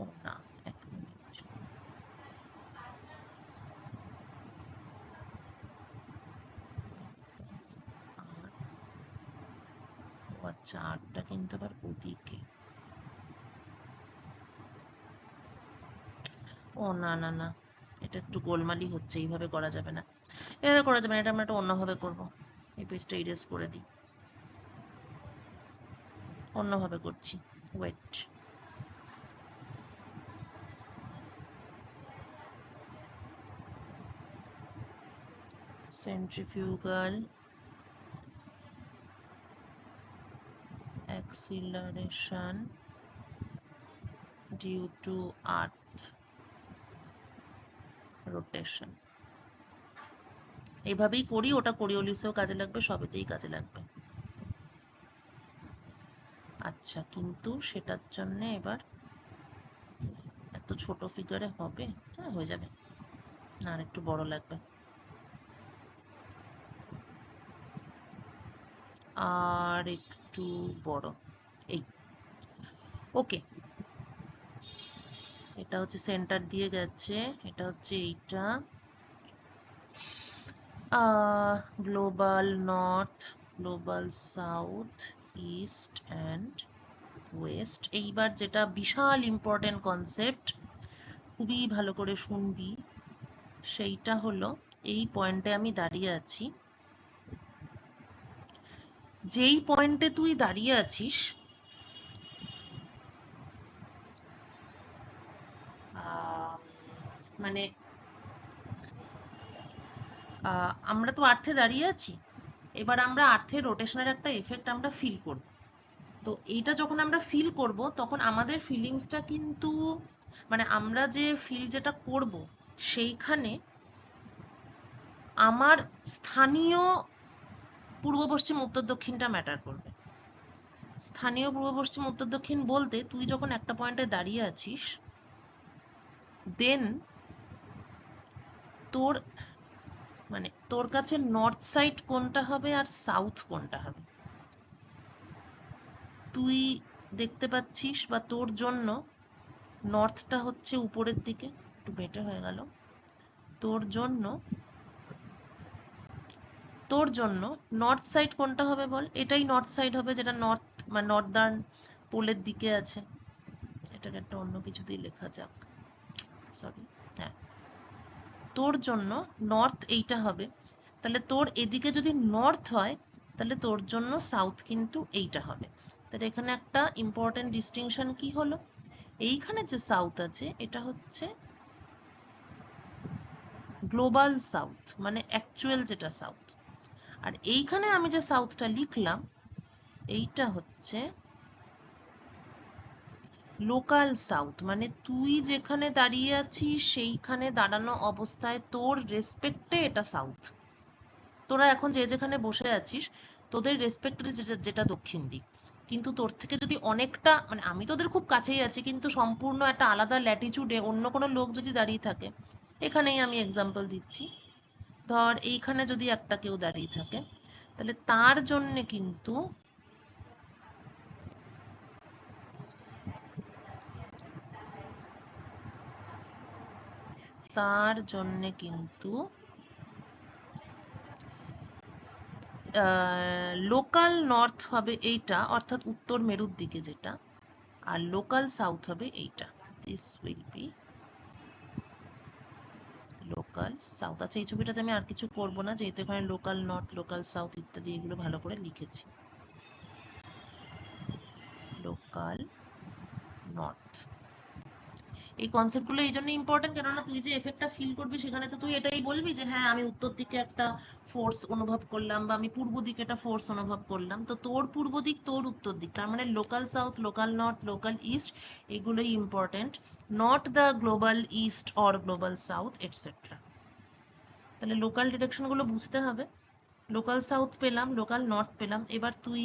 ও না, এক মিনিট, আর ও আচ্ছা, আটটা কিন্তু আবার ওদিকে। ও না না না, এটা একটু গোলমালি হচ্ছে, এইভাবে করা যাবে না, এভাবে করা যাবে না, এটা আমরা একটা অন্যভাবে করবো। এই পেজটা ইরেজ করে দিই, অন্যভাবে করছি, wait. Centrifugal acceleration due to earth rotation। এইভাবেই করি, ওটা কোরিওলিসেও কাজে লাগবে, সবেতেই কাজে লাগবে। আচ্ছা, কিন্তু সেটার জন্য এবার এত ছোট ফিগারে হবে? হ্যাঁ, হয়ে যাবে, না আর একটু বড় লাগবে, আর একটু বড়, এই, ওকে। এটা হচ্ছে সেন্টার দিয়ে গেছে, এটা হচ্ছে এইটা, global north, global south, east and West. এইবার যেটা বিশাল ইম্পর্টেন্ট কনসেপ্ট, খুবই ভালো করে শুনবি, সেইটা হলো এই পয়েন্টে আমি দাঁড়িয়ে আছি, যেই পয়েন্টে তুই দাঁড়িয়ে আছিস মানে আমরা তো আর্থে দাঁড়িয়ে আছি, এবার আমরা আর্থের রোটেশনের একটা এফেক্ট আমরা ফিল করব। তো এইটা যখন আমরা ফিল করব তখন আমাদের ফিলিংসটা কিন্তু, মানে আমরা যে ফিল যেটা করব সেইখানে আমার স্থানীয় পূর্ব পশ্চিম উত্তর দক্ষিণটা ম্যাটার করবে। স্থানীয় পূর্ব পশ্চিম উত্তর দক্ষিণ বলতে তুই যখন একটা পয়েন্টে দাঁড়িয়ে আছিস, দেন তোর মানে তোর কাছে নর্থ সাইড কোনটা হবে আর সাউথ কোনটা হবে তুই দেখতে পাচ্ছিস, বা তোর জন্য নর্থটা হচ্ছে উপরের দিকে, একটু বেটে হয়ে গেল, তোর জন্য তোর জন্য নর্থ সাইড কোনটা হবে বল? এটাই নর্থ সাইড হবে, যেটা নর্থ মানে নর্দার্ন পোলের দিকে আছে। এটাকে একটা অন্য কিছু দিয়ে লেখা যাক, সরি, হ্যাঁ, তোর জন্য নর্থ এইটা হবে। তাহলে তোর এদিকে যদি নর্থ হয় তাহলে তোর জন্য সাউথ কিন্তু এইটা হবে। তাহলে এখানে একটা ইম্পর্টেন্ট ডিস্টিংশন কি হলো, এইখানে যে সাউথ আছে এটা হচ্ছে গ্লোবাল সাউথ, মানে অ্যাকচুয়াল যেটা সাউথ, আর এইখানে আমি যে সাউথটা লিখলাম এইটা হচ্ছে লোকাল সাউথ, মানে তুই যেখানে দাঁড়িয়ে আছিস সেইখানে দাঁড়ানো অবস্থায় তোর রেসপেক্টে এটা সাউথ। তোরা এখন যে যেখানে বসে আছিস তোদের রেসপেক্টে যেটা যেটা দক্ষিণ দিক, কিন্তু তোর থেকে যদি অনেকটা, মানে আমি তোদের খুব কাছেই আছি কিন্তু সম্পূর্ণ একটা আলাদা ল্যাটিচিউডে অন্য কোনো লোক যদি দাঁড়িয়ে থাকে, এখানেই আমি এক্সাম্পল দিচ্ছি, ধর এইখানে যদি একটা কেউ দাঁড়িয়ে থাকে, তাহলে তার জন্যে কিন্তু লোকাল নর্থ হবে এইটা, অর্থাৎ উত্তর মেরুর দিকে যেটা, আর লোকাল সাউথ হবে এইটা। This will be local south. আচ্ছা, এই ছবিটাতে আমি আর কিছু করবো না, যেহেতু এখানে লোকাল নর্থ, লোকাল সাউথ ইত্যাদি এগুলো ভালো করে লিখেছি। লোকাল নর্থ, এই কনসেপ্টগুলো এই জন্য ইম্পর্টেন্ট, কেননা তুই যে এফেক্টটা ফিল করবি সেখানে তো তুই এটাই বলবি যে হ্যাঁ আমি উত্তর দিকে একটা ফোর্স অনুভব করলাম, বা আমি পূর্ব দিকে একটা ফোর্স অনুভব করলাম। তো তোর পূর্ব দিক, তোর উত্তর দিক, তার মানে local south, local north, local east, এগুলোই important, not the global east or global south etcetera. তাহলে লোকাল ডিরেকশনগুলো বুঝতে হবে। লোকাল সাউথ পেলাম, লোকাল নর্থ পেলাম। এবার তুই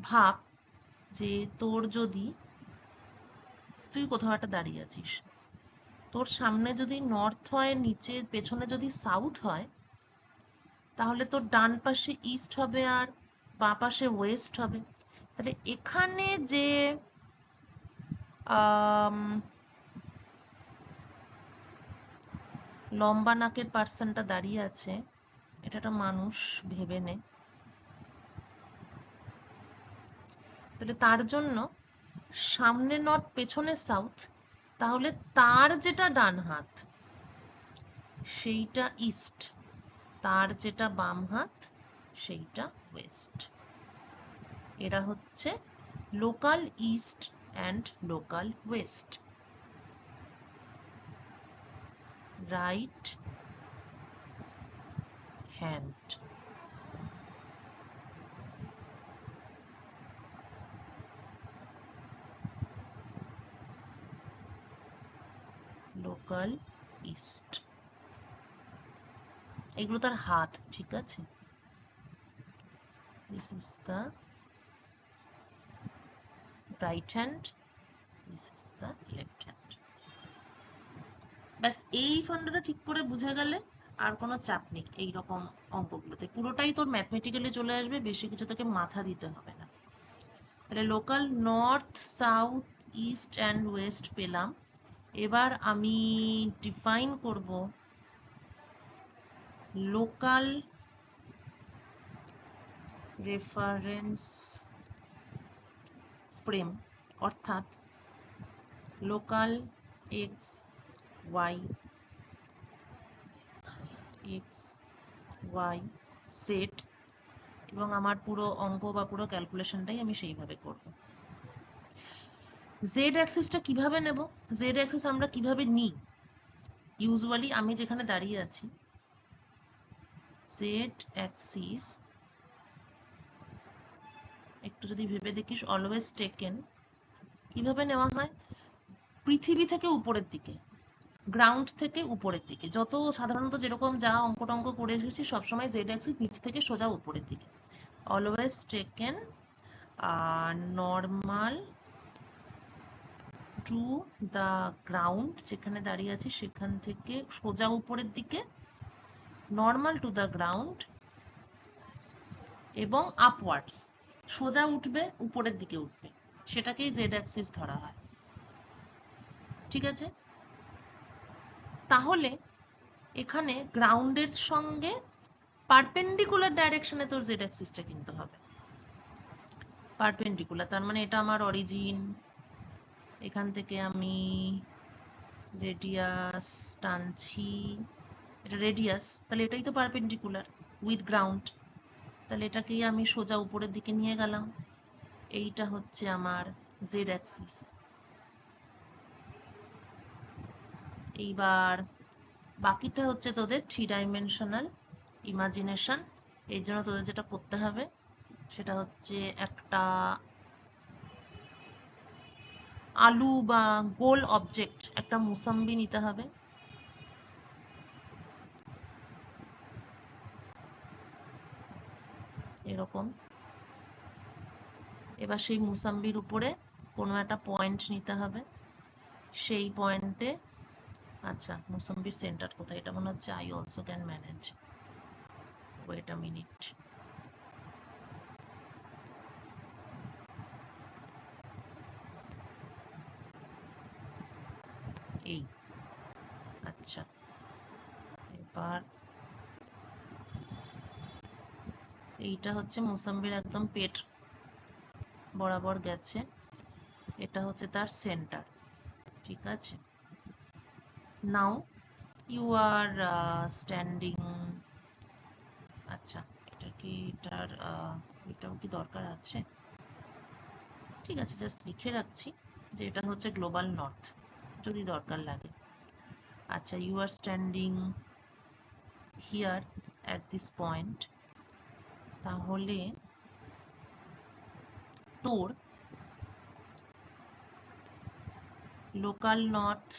ভাব যে তোর যদি, তুই কোথাও একটা দাঁড়িয়ে আছিস, তোর সামনে যদি নর্থ হয়, নিচে পেছনে যদি সাউথ হয়, তাহলে তোর ডান পাশে ইস্ট হবে আর বাঁ পাশে ওয়েস্ট হবে। তাহলে এখানে যে আম, লম্বা নাকের পার্সনটা দাঁড়িয়ে আছে, এটা একটা মানুষ ভেবে নে। তাহলে তার জন্য সামনে নর্থ পেছনে সাউথ, তাহলে তার যেটা ডান হাত সেইটা ইস্ট, তার যেটা বাম হাত সেইটা ওয়েস্ট। এরা হচ্ছে local east and local West, right hand. Local east, এগুলো তার হাত, ঠিক আছে? This is the right hand, this is the left hand. ব্যাস এই ফান্ডাটা ঠিক করে বুঝে গেলে আর কোনো চাপ নেই এই রকম অঙ্কগুলোতে, পুরোটাই তোর ম্যাথমেটিক্যালি চলে আসবে, বেশি কিছু তোকে মাথা দিতে হবে না। তাহলে local north, south, east and west পেলাম। এবার আমি ডিফাইন করব লোকাল রেফারেন্স ফ্রেম, অর্থাৎ local X Y, X Y set, এবং আমার পুরো অঙ্ক বা পুরো ক্যালকুলেশনটাই আমি সেইভাবে করব। জেড অ্যাক্সিসটা কিভাবে নেব, জেড অ্যাক্সিস আমরা কিভাবে নিই, ইউজুয়ালি আমি যেখানে দাঁড়িয়ে আছি, জেড অ্যাক্সিস একটু যদি ভেবে দেখিস, অলওয়েজ টেকেন কিভাবে নেওয়া হয়, পৃথিবী থেকে উপরের দিকে, গ্রাউন্ড থেকে উপরের দিকে, যত সাধারণত যেরকম যা অঙ্ক টঙ্ক করে এসেছি সবসময় জেড অ্যাক্সিস নিচ থেকে সোজা উপরের দিকে, always taken normal to the ground, যেখানে দাঁড়িয়ে আছি সেখান থেকে সোজা উপরের দিকে, নর্মাল টু দ্য গ্রাউন্ড এবং আপওয়ার্ডস, সোজা উঠবে উপরের দিকে উঠবে, সেটাকেই জেড অ্যাক্সিস ধরা হয়, ঠিক আছে? তাহলে এখানে গ্রাউন্ডের সঙ্গে পারপেন্ডিকুলার ডাইরেকশনে তোর জেড অ্যাক্সিসটা কিনতে হবে, পারপেন্ডিকুলার, তার মানে এটা আমার অরিজিন, এখান থেকে আমি রেডিয়াস টানছি, এটা রেডিয়াস, তাহলে এটাই তো পারপেন্ডিকুলার উইথ গ্রাউন্ড, তাহলে এটাকেই আমি সোজা উপরের দিকে নিয়ে গেলাম, এইটা হচ্ছে আমার জেড অ্যাক্সিস। এইবার বাকিটা হচ্ছে তোদের 3 ডাইমেনশনাল ইমাজিনেশন। এর জন্য তোদের যেটা করতে হবে সেটা হচ্ছে একটা আলু বা গোল অবজেক্ট, একটা মুসাম্বি নিতে হবে, এরকম। এবার সেই মুসাম্বির উপরে কোনো একটা পয়েন্ট নিতে হবে, সেই পয়েন্টে, আচ্ছা মুসাম্বির সেন্টার কোথায়, এটা মনে হচ্ছে I also can manage, wait a minute, এই, আচ্ছা এবার এইটা হচ্ছে মুসাম্বির একদম পেট বরাবর গেছে, এটা হচ্ছে তার সেন্টার, ঠিক আছে? নাও ইউ আর স্ট্যান্ডিং, আচ্ছা এটা কি এটার এটাও কি দরকার আছে, ঠিক আছে জাস্ট লিখে রাখছি যে এটা হচ্ছে গ্লোবাল নর্থ, যদি দরকার লাগে। আচ্ছা, you are standing here at this point, তাহলে তোর local north,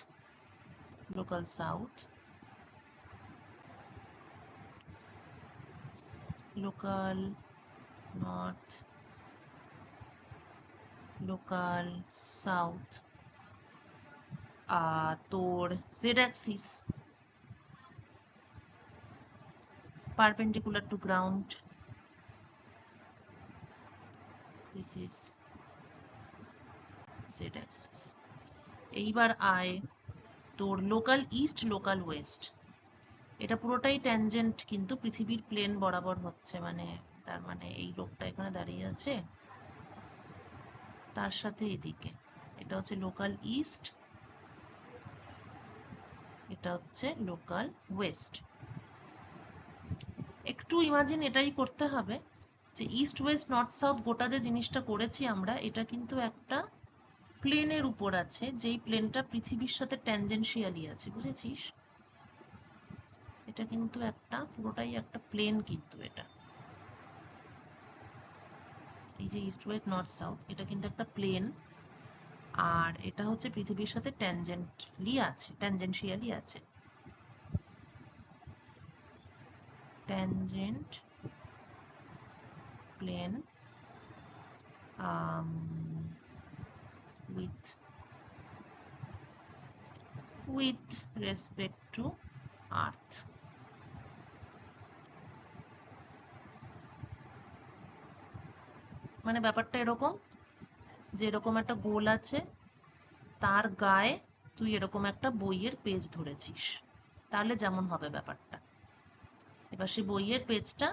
local south, local north, local south, তোর Z axis perpendicular to ground, this is z axis। এইবার আয় তোর লোকাল ইস্ট, লোকাল ওয়েস্ট, এটা পুরোটাই ট্যানজেন্ট কিন্তু পৃথিবীর প্লেন বরাবর হচ্ছে, মানে তার মানে এই লোকটা এখানে দাঁড়িয়ে আছে, তার সাথে এদিকে এটা হচ্ছে লোকাল ইস্ট, এটা হচ্ছে লোকাল ওয়েস্ট। একটু ইমাজিন এটাই করতে হবে যে ইস্ট ওয়েস্ট নর্থ সাউথ গোটা যে জিনিসটা করেছি আমরা, এটা কিন্তু একটা প্লেনের উপর আছে, যেই প্লেনটা পৃথিবীর সাথে ট্যানজেনশিয়ালি আছে, বুঝেছিস? এটা কিন্তু একটা পুরোটাই একটা প্লেন, কিন্তু এটা এই যে ইস্ট ওয়েস্ট নর্থ সাউথ এটা কিন্তু একটা প্লেন, আর এটা হচ্ছে পৃথিবীর সাথে ট্যানজেনশিয়ালি আছে, tangent plane with respect to earth। মানে ব্যাপারটা এরকম যে এরকম একটা গোল আছে, তার গায়ে তুই এরকম একটা বইয়ের পেজ ধরেছিস, তাহলে যেমন হবে ব্যাপারটা। এবার সেই বইয়ের পেজটা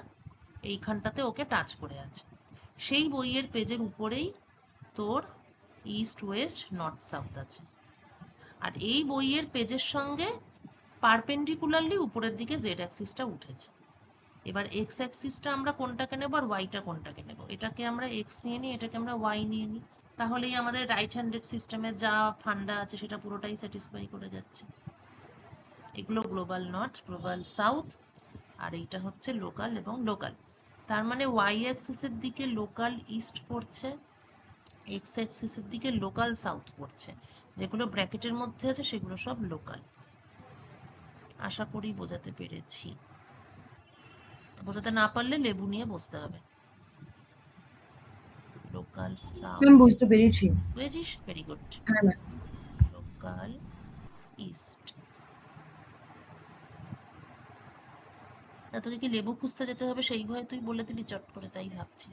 এইখানটাতে ওকে টাচ করে আছে, সেই বইয়ের পেজের উপরেই তোর ইস্ট ওয়েস্ট নর্থ সাউথ আছে, আর এই বইয়ের পেজের সঙ্গে পারপেন্ডিকুলারলি উপরের দিকে জেড অ্যাক্সিসটা উঠেছে। এবার এক্স অ্যাক্সিসটা আমরা কোনটাকে নেব আর ওয়াইটা কোনটাকে নেব, এটাকে আমরা এক্স নিয়ে নিই, এটাকে আমরা ওয়াই নিয়ে নিই, তাহলেই আমাদের রাইট হ্যান্ডেড সিস্টেমে যা ফান্ডা আছে সেটা পুরোটাই স্যাটিসফাই করে যাচ্ছে। এগুলো গ্লোবাল নর্থ, গ্লোবাল সাউথ, আর এইটা হচ্ছে লোকাল এবং লোকাল। তার মানে ওয়াই অ্যাক্সিসের দিকে লোকাল ইস্ট পড়ছে, এক্স অ্যাক্সিসের দিকে লোকাল সাউথ পড়ছে, যেগুলো ব্র্যাকেটের মধ্যে আছে সেগুলো সব লোকাল। আশা করি বোঝাতে পেরেছি। বোঝাতে না পারলে লেবু নিয়ে বসতে হবে। লোকাল সাউথ, ম্যাম বুঝতে পেরেছি। বুঝেছিস? Very good. হ্যাঁ ম্যাম। Local east. তা তোকে কি লেবু খুঁজতে যেতে হবে সেই ভয়ে তুই বলে দিলি চট করে, তাই ভাবছি।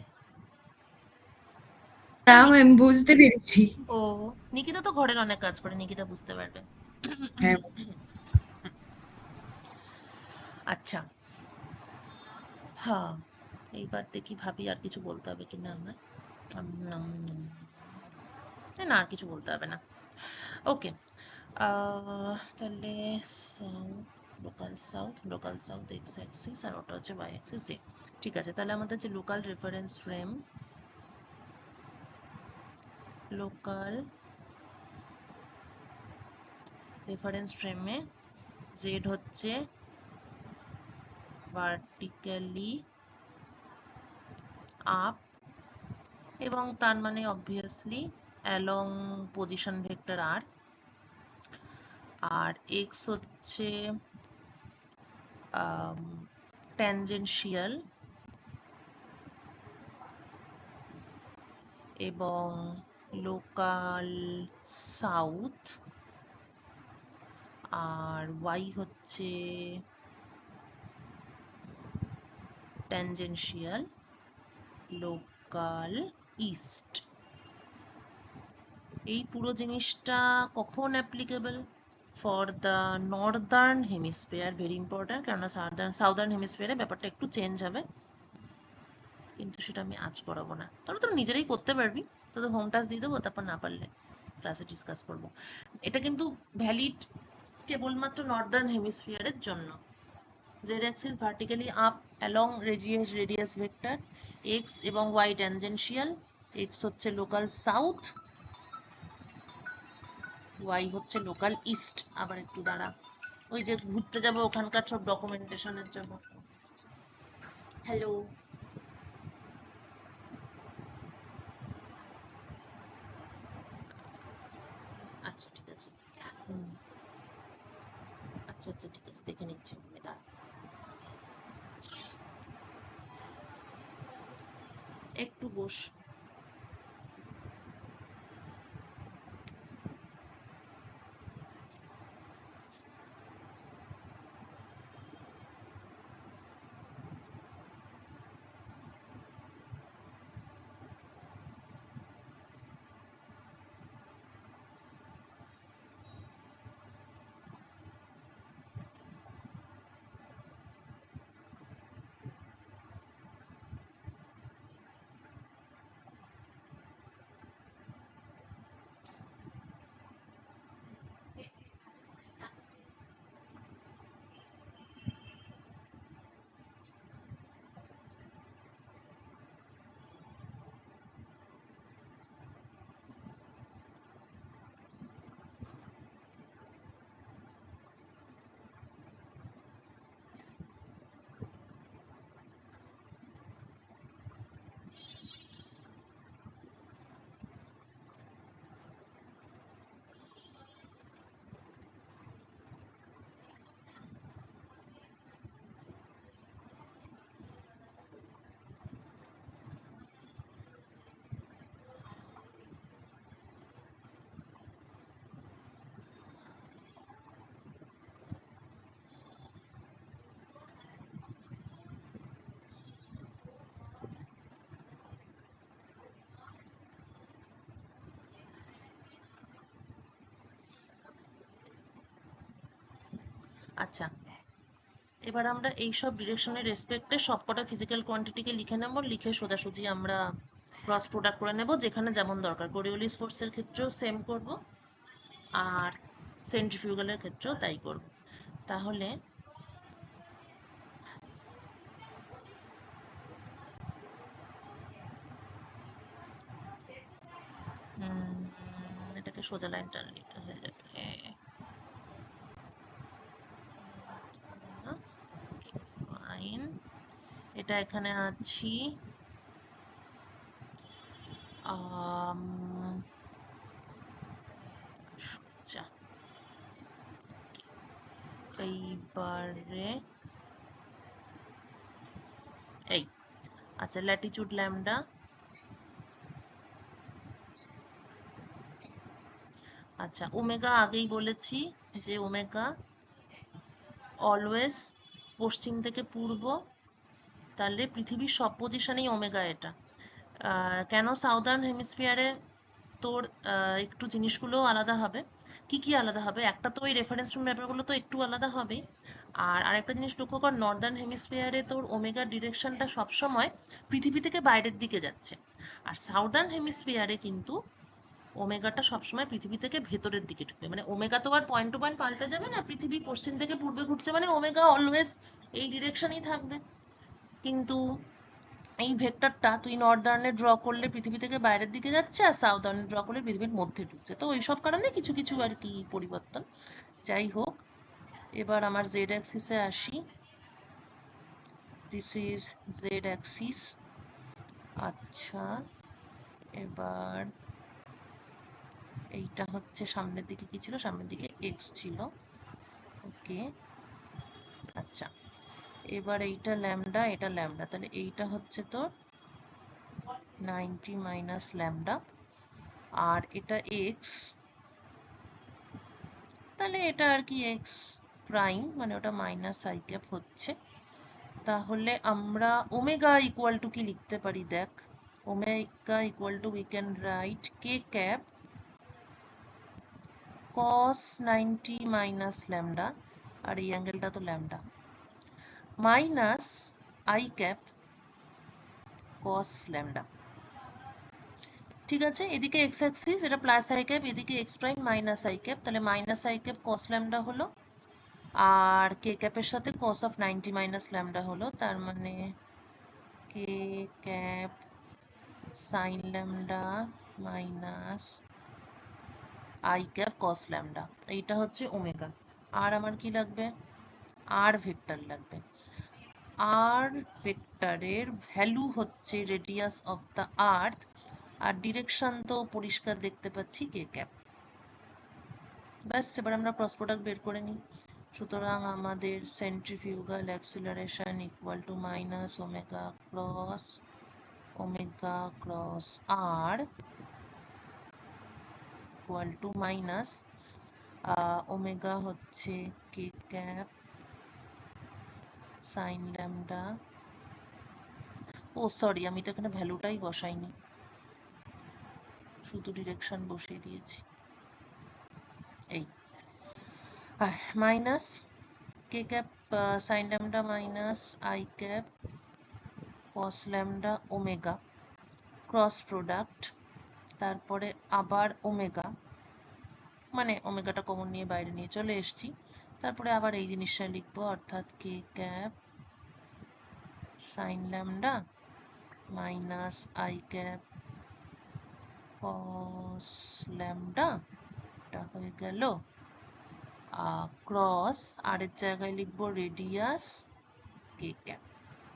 না ম্যাম বুঝতে পেরেছি। ও, নিকিতা তো ঘরের অনেক কাজ করে, নিকিতা বুঝতে পারবে। হ্যাঁ আচ্ছা, হ্যাঁ, এইবার দেখি ভাবি আর কিছু বলতে হবে কিনা আমার। না, আর কিছু বলতে হবে না। ওকে, তাহলে south, local south, local south X axis, আর ওটা হচ্ছে ওয়াই অ্যাক্সিস জেড। ঠিক আছে, তাহলে আমাদের যে local reference frame, local reference ফ্রেমে জেড হচ্ছে ভার্টিক্যালি আপ, এবং তার মানে অবভিয়াসলি অ্যালং পজিশন ভেক্টর আর, আর এক্স হচ্ছে ট্যানজেনশিয়াল, এবং লোকাল সাউথ, আর ওয়াই হচ্ছে ট্যানজেনশিয়াল লোকাল ইস্ট। এই পুরো জিনিসটা কখন applicable? For the Northern hemisphere, very important, কেননা সাউদার্ন হেমিস্ফিয়ারে ব্যাপারটা একটু চেঞ্জ হবে, কিন্তু সেটা আমি আজ করাবো না, তাহলে তোরা নিজেরাই করতে পারবি, তোদের হোম টাস্ক দিয়ে দেবো, তারপর না পারলে ক্লাসে ডিসকাস করবো। এটা কিন্তু ভ্যালিড কেবলমাত্র নর্দার্ন হেমিস্ফিয়ারের জন্য। Z Axis vertically up along radius vector, x এবং ওয়াই ট্যানজেনশিয়াল, এক্স হচ্ছে লোকাল সাউথ, ওয়াই হচ্ছে লোকাল ইস্ট। আবার একটু দাঁড়া, ওই যে ঘুরতে যাবো ওখানকার সব ডকুমেন্টেশনের জন্য। হ্যালো। আচ্ছা ঠিক আছে। হুম। আচ্ছা আচ্ছা ঠিক আছে, দেখে নিচ্ছি দাঁড়া। একটু বস। আচ্ছা, এবার আমরা এই সব ডিরেকশনের রেসপেক্টে সবকটা ফিজিক্যাল কোয়ান্টিটিকে লিখে নেব, লিখে সোজাসুজি আমরা ক্রস প্রোডাক্ট করে নেব যেখানে যেমন দরকার। কোরিওলিস ফোর্সের ক্ষেত্রেও সেম করব, আর সেন্ট্রিফিউগালের ক্ষেত্রেও তাই করব। তাহলে এটাকে সোজা লাইন টান নিতে হয়ে যাবে। ফাইন, এটা এখানে আছি। আম, সোজা। এইবারে এই, আচ্ছা ল্যাটিচিউড ল্যামডা। আচ্ছা ওমেগা আগেই বলেছি যে ওমেগা অলওয়েজ পশ্চিম থেকে পূর্ব, তাহলে পৃথিবীর সব পজিশনেই ওমেগা এটা। কেন সাউদার্ন হেমিস্ফিয়ারে তোর একটু জিনিসগুলো আলাদা হবে। কি কি আলাদা হবে? একটা তো ওই রেফারেন্স ফ্রেম ব্যাপারগুলো তো একটু আলাদা হবেই। আর আরেকটা জিনিস লক্ষ্য কর, নর্দার্ন হেমিস্ফিয়ারে তোর ওমেগার ডিরেকশনটা সবসময় পৃথিবী থেকে বাইরের দিকে যাচ্ছে, আর সাউদার্ন হেমিস্ফিয়ারে কিন্তু ওমেগাটা সবসময় পৃথিবী থেকে ভেতরের দিকে ঢুকবে। মানে ওমেগা তো আর পয়েন্ট টু পয়েন্ট পাল্টে যাবে না, পৃথিবী পশ্চিম থেকে পূর্বে ঘুরছে মানে ওমেগা অলওয়েজ এই ডিরেকশনই থাকবে। কিন্তু এই ভেক্টরটা তুই নর্দার্নে ড্র করলে পৃথিবী থেকে বাইরের দিকে যাচ্ছে, আর সাউদার্নে ড্র করলে পৃথিবীর মধ্যে ঢুকছে, তো ওই সব কারণে কিছু কিছু আর কি পরিবর্তন। যাই হোক, এবার আমার জেড অ্যাক্সিসে আসি। This is Z Axis. আচ্ছা, এবার এইটা হচ্ছে সামনের দিকে কি ছিল, সামনের দিকে এক্স ছিল। ওকে, আচ্ছা এবার এইটা ল্যামডা, এটা ল্যামডা, তাহলে এইটা হচ্ছে তোর 90 মাইনাস ল্যামডা, আর এটা এক্স, তাহলে এটা আর কি এক্স প্রাইম, মানে ওটা মাইনাস আই ক্যাপ হচ্ছে। তাহলে আমরা ওমেগা ইকুয়াল টু কি লিখতে পারি দেখ, omega equal to we can write K cap cos 90 minus lambda, আর এই অ্যাঙ্গেলটা তো lambda, minus I cap cos lambda. ঠিক আছে, এদিকে এক্স অ্যাক্সিস, এটা প্লাস আই ক্যাপ, এদিকে X prime minus I cap, তাহলে minus I cap cos lambda হলো, আর কে ক্যাপের সাথে কস অফ 90 মাইনাস ল্যামডা হলো, তার মানে K cap sine lambda minus I cap cos lambda, এইটা হচ্ছে ওমেগা। আর আমার কি লাগবে? আর ভেক্টর লাগবে। আর ভেক্টরের ভ্যালু হচ্ছে রেডিয়াস অফ দ্য আর্থ, আর ডিরেকশন তো পরিষ্কার দেখতে পাচ্ছি কে ক্যাপ। ব্যাস, এবার আমরা ক্রস প্রোডাক্ট বের করে নিই। সুতরাং আমাদের centrifugal acceleration equal to minus omega cross R equal to minus omega হচ্ছে K cap sine lambda. Oh sorry, আমি তো এখানে ভ্যালুটাই বসাইনি, শুধু ডিরেকশন বসিয়ে দিয়েছি। এই minus K cap sine lambda minus I cap cos lambda omega cross product, তারপরে আবার ওমেগা, মানে ওমেগাটা কমন নিয়ে বাইরে নিয়ে চলে এসেছি, তারপরে আবার এই জিনিসটা লিখবো, অর্থাৎ K cap sine lambda minus I cap cos lambda, এটা হয়ে গেল ক্রস, আর এর জায়গায় লিখবো রেডিয়াস কে ক্যাপ।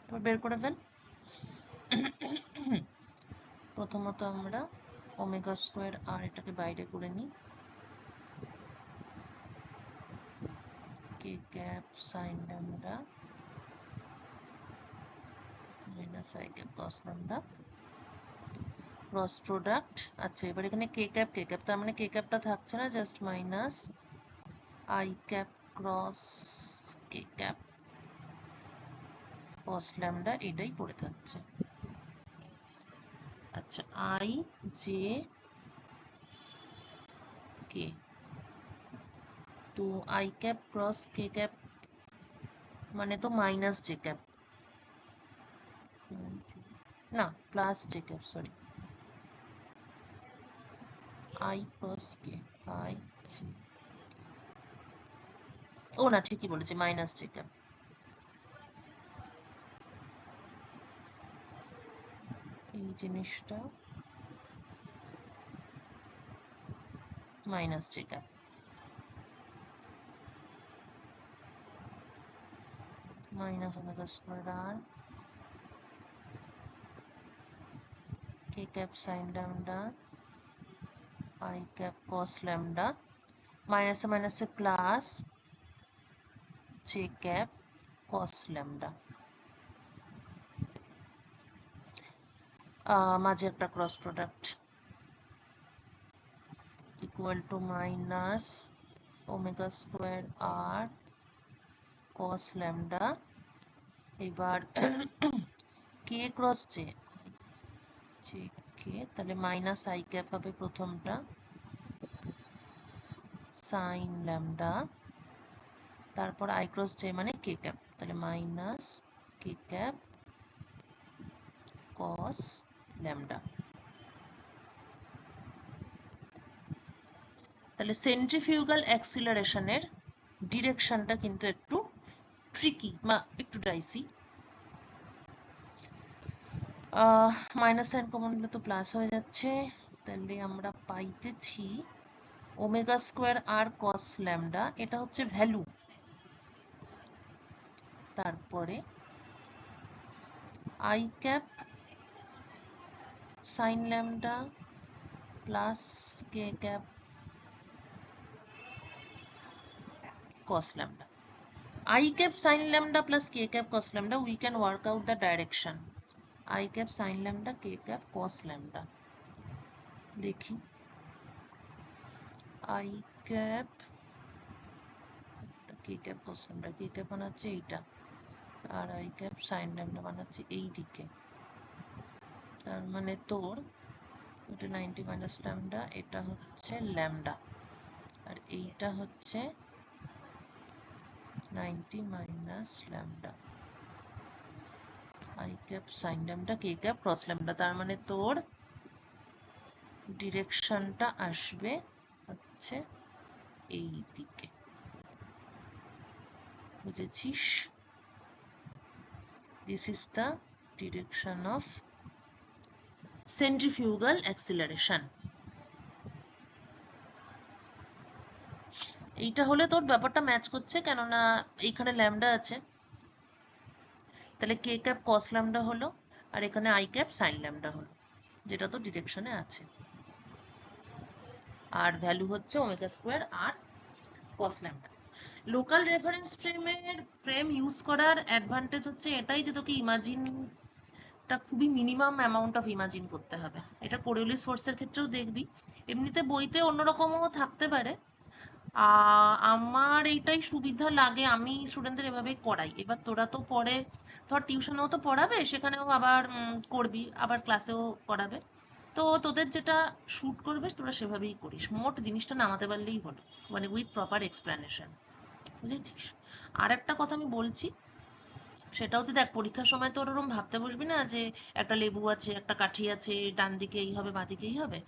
এবার বের করে ফেল। প্রথমত আমরা ওমেগা স্কোয়ার আর এটাকে বাইরে করে নিই, K cap sine lambda minus I cap cos lambda cross product. আচ্ছা, এবার এখানে কে ক্যাপ, তার মানে কে ক্যাপটা থাকছে না, just minus I cap cross K cap cos lambda, এটাই পড়ে থাকছে। আচ্ছা, আই জে কে, তো I cap cross K cap মানে তো মাইনাস জে ক্যাপ, না plus J cap, sorry, I cross K, I J, ও না ঠিকই বলেছি, মাইনাস জে ক্যাপ। এই জিনিসটা minus J cap, minus omega square আর K cap sine lambda I cap cos lambda, মাইনাসে মাইনাসে plus J cap cos lambda, মাঝে একটা cross product equal to minus omega square R cos lambda. এবার K cross J, J K, তাহলে minus I cap হবে প্রথমটা sine lambda, তারপর I cross J মানে কে ক্যাপ, তাহলে minus K cap cos lambda. তাহলে সেন্ট্রিফিউগাল অ্যাক্সিলারেশনের ডিরেকশনটা কিন্তু একটু ট্রিকি বা একটু ডাইসি। মাইনাস সাইন কমন নিলে তো প্লাস হয়ে যাচ্ছে, তাহলে আমরা পাইতেছি ওমেগা স্কোয়ার আর কস ল্যামডা, এটা হচ্ছে ভ্যালু, তারপরে I cap sine lambda plus K cap cos lambda. I cap sin lambda plus k cap cos lambda, we can work out the direction. I cap sin lambda k cap cos lambda. দেখি I cap k cap cos lambda, k cap বানাচ্ছে এইটা, আর I cap sin lambda বানাচ্ছে এই দিকে, তার মানে তোর এটা 90 মাইনাস ল্যামডা, এটা হচ্ছে ল্যামডা, আর এইটা হচ্ছে 90 minus lambda. I cap sine lambda K cap cross lambda, তার মানে তোর ডিরেকশনটা আসবে হচ্ছে এই দিকে, বুঝেছিস? This is the direction of centrifugal acceleration. এইটা হলে তোর ব্যাপারটা ম্যাচ করছে, কেননা এইখানে ল্যামডা আছে, তাহলে কে ক্যাপ কস ল্যামডা হলো, আর এখানে আই ক্যাপ সাইন ল্যামডা হলো, যেটা তো ডিরেকশনে আছে। আর ভ্যালু হচ্ছে ওমেগা স্কোয়ার আর cos lambda. Local reference frame use করার অ্যাডভান্টেজ হচ্ছে এটাই যে তোকে ইমাজিনটা খুবই মিনিমাম অ্যামাউন্ট অফ ইমাজিন করতে হবে। এটা কোরিওলিস ফোর্সের ক্ষেত্রেও দেখবি, এমনিতে বইতে অন্যরকমও থাকতে পারে। আমার এইটাই সুবিধা লাগে, আমি স্টুডেন্টদের এভাবেই করাই। এবার তোরা তো পরে ধর টিউশনেও তো পড়াবে, সেখানেও আবার করবি, আবার ক্লাসেও করাবে, তো তোদের যেটা শ্যুট করবে তোরা সেভাবেই করিস, মোট জিনিসটা নামাতে পারলেই হলো, মানে উইথ প্রপার এক্সপ্লেনেশন, বুঝেছিস? আর একটা কথা আমি বলছি, সেটা হচ্ছে দেখ, পরীক্ষার সময় তোর ওরম ভাবতে বসবি না যে একটা লেবু আছে, একটা কাঠি আছে, ডান দিকে এই হবে বাঁ দিকে এই হবে।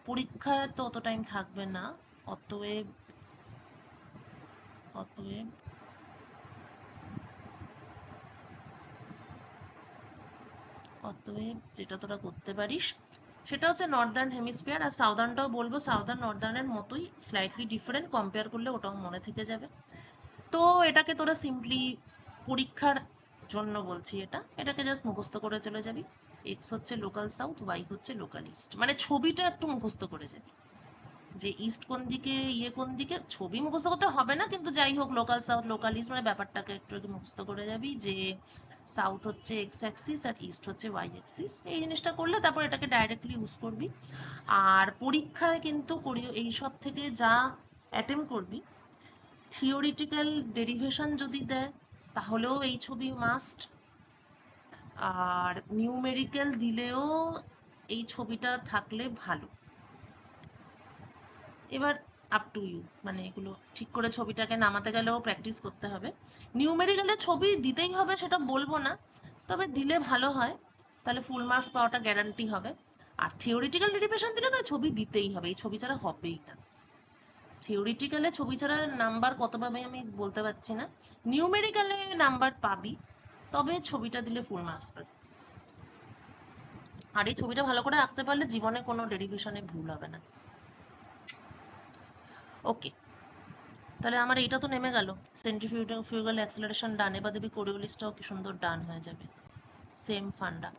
পরীক্ষায় তো অত টাইম থাকবে না, অতএব অতএব অতএব যেটা তোরা করতে পারিস সেটা হচ্ছে নর্দার্ন হেমিস্ফিয়ার, আর সাউদার্নটাও বলবো, সাউদার্ন নর্দার্নের মতোই, স্লাইটলি ডিফারেন্ট, কম্পেয়ার করলে ওটাও মনে থেকে যাবে। তো এটাকে তোরা সিম্পলি পরীক্ষার জন্য বলছি, এটাকে জাস্ট মুখস্থ করে চলে যাবি। এক্স হচ্ছে লোকাল সাউথ, ওয়াই হচ্ছে লোকাল ইস্ট, মানে ছবিটা একটু মুখস্থ করে যাবি, যে ইস্ট কোন দিকে, কোন দিকে, ছবি মুখস্থ করতে হবে না, কিন্তু যাই হোক লোকাল সাউথ লোকাল ইস্ট মানে ব্যাপারটাকে একটু একটু মুখস্থ করে যাবি, যে সাউথ হচ্ছে এক্স অ্যাক্সিস আর ইস্ট হচ্ছে ওয়াই অ্যাক্সিস। এই জিনিসটা করলে তারপর এটাকে ডাইরেক্টলি ইউজ করবি। আর পরীক্ষায় কিন্তু এই সব থেকে যা অ্যাটেম্প করবি, থিওরিটিক্যাল ডেরিভেশন যদি দেয় তাহলেও এই ছবি মাস্ট, আর নিউমেরিক্যাল দিলেও এই ছবিটা থাকলে ভালো। এবার আপ টু ইউ, মানে এগুলো ঠিক করে ছবিটাকে নামাতে গেলেও প্র্যাকটিস করতে হবে। নিউমেরিক্যালে ছবি দিতেই হবে সেটা বলবো না, তবে দিলে ভালো হয়, তাহলে ফুল মার্কস পাওয়াটা গ্যারান্টি হবে। আর থিওরিটিক্যাল ডেরিভেশন দিলে তো ছবি দিতেই হবে, এই ছবি ছাড়া হবেই না। থিওরিটিক্যালে ছবি ছাড়া নাম্বার কত পাবে আমি বলতে পারছি না, নিউমেরিক্যালে নাম্বার পাবি, তবে ছবিটা দিলে ফুল মার্কস পাবি। আর এই ছবিটা ভালো করে আঁকতে পারলে জীবনে কোনো ডেরিভেশনে ভুল হবে না। ওকে, তাহলে আমার এইটা তো নেমে গেল, সেন্ট্রিফিউগাল অ্যাক্সিলারেশন ডান, এবার দেখবি কোরিওলিসটাও কি সুন্দর ডান হয়ে যাবে, সেম ফান্ডা।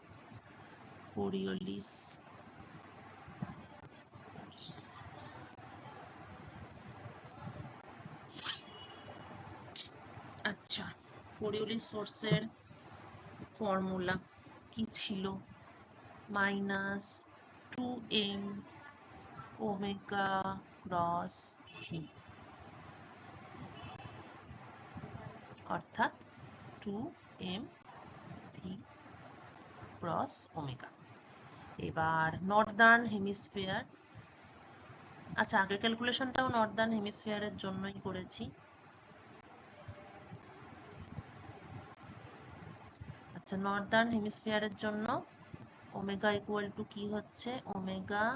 কোরিওলিস, আচ্ছা, কোরিওলিস ফোর্সের ফর্মুলা কি ছিল? Minus 2m omega cross V, অর্থাৎ 2m ভি ক্রস ওমেগা। এবার নর্দার্ন হেমিস্ফিয়ার, আচ্ছা আগের ক্যালকুলেশনটাও নর্দার্ন হেমিস্ফিয়ারের জন্যই করেছি। আচ্ছা, নর্দার্ন হেমিস্ফিয়ারের জন্য ওমেগা ইকুয়াল টু কি হচ্ছে, ওমেগা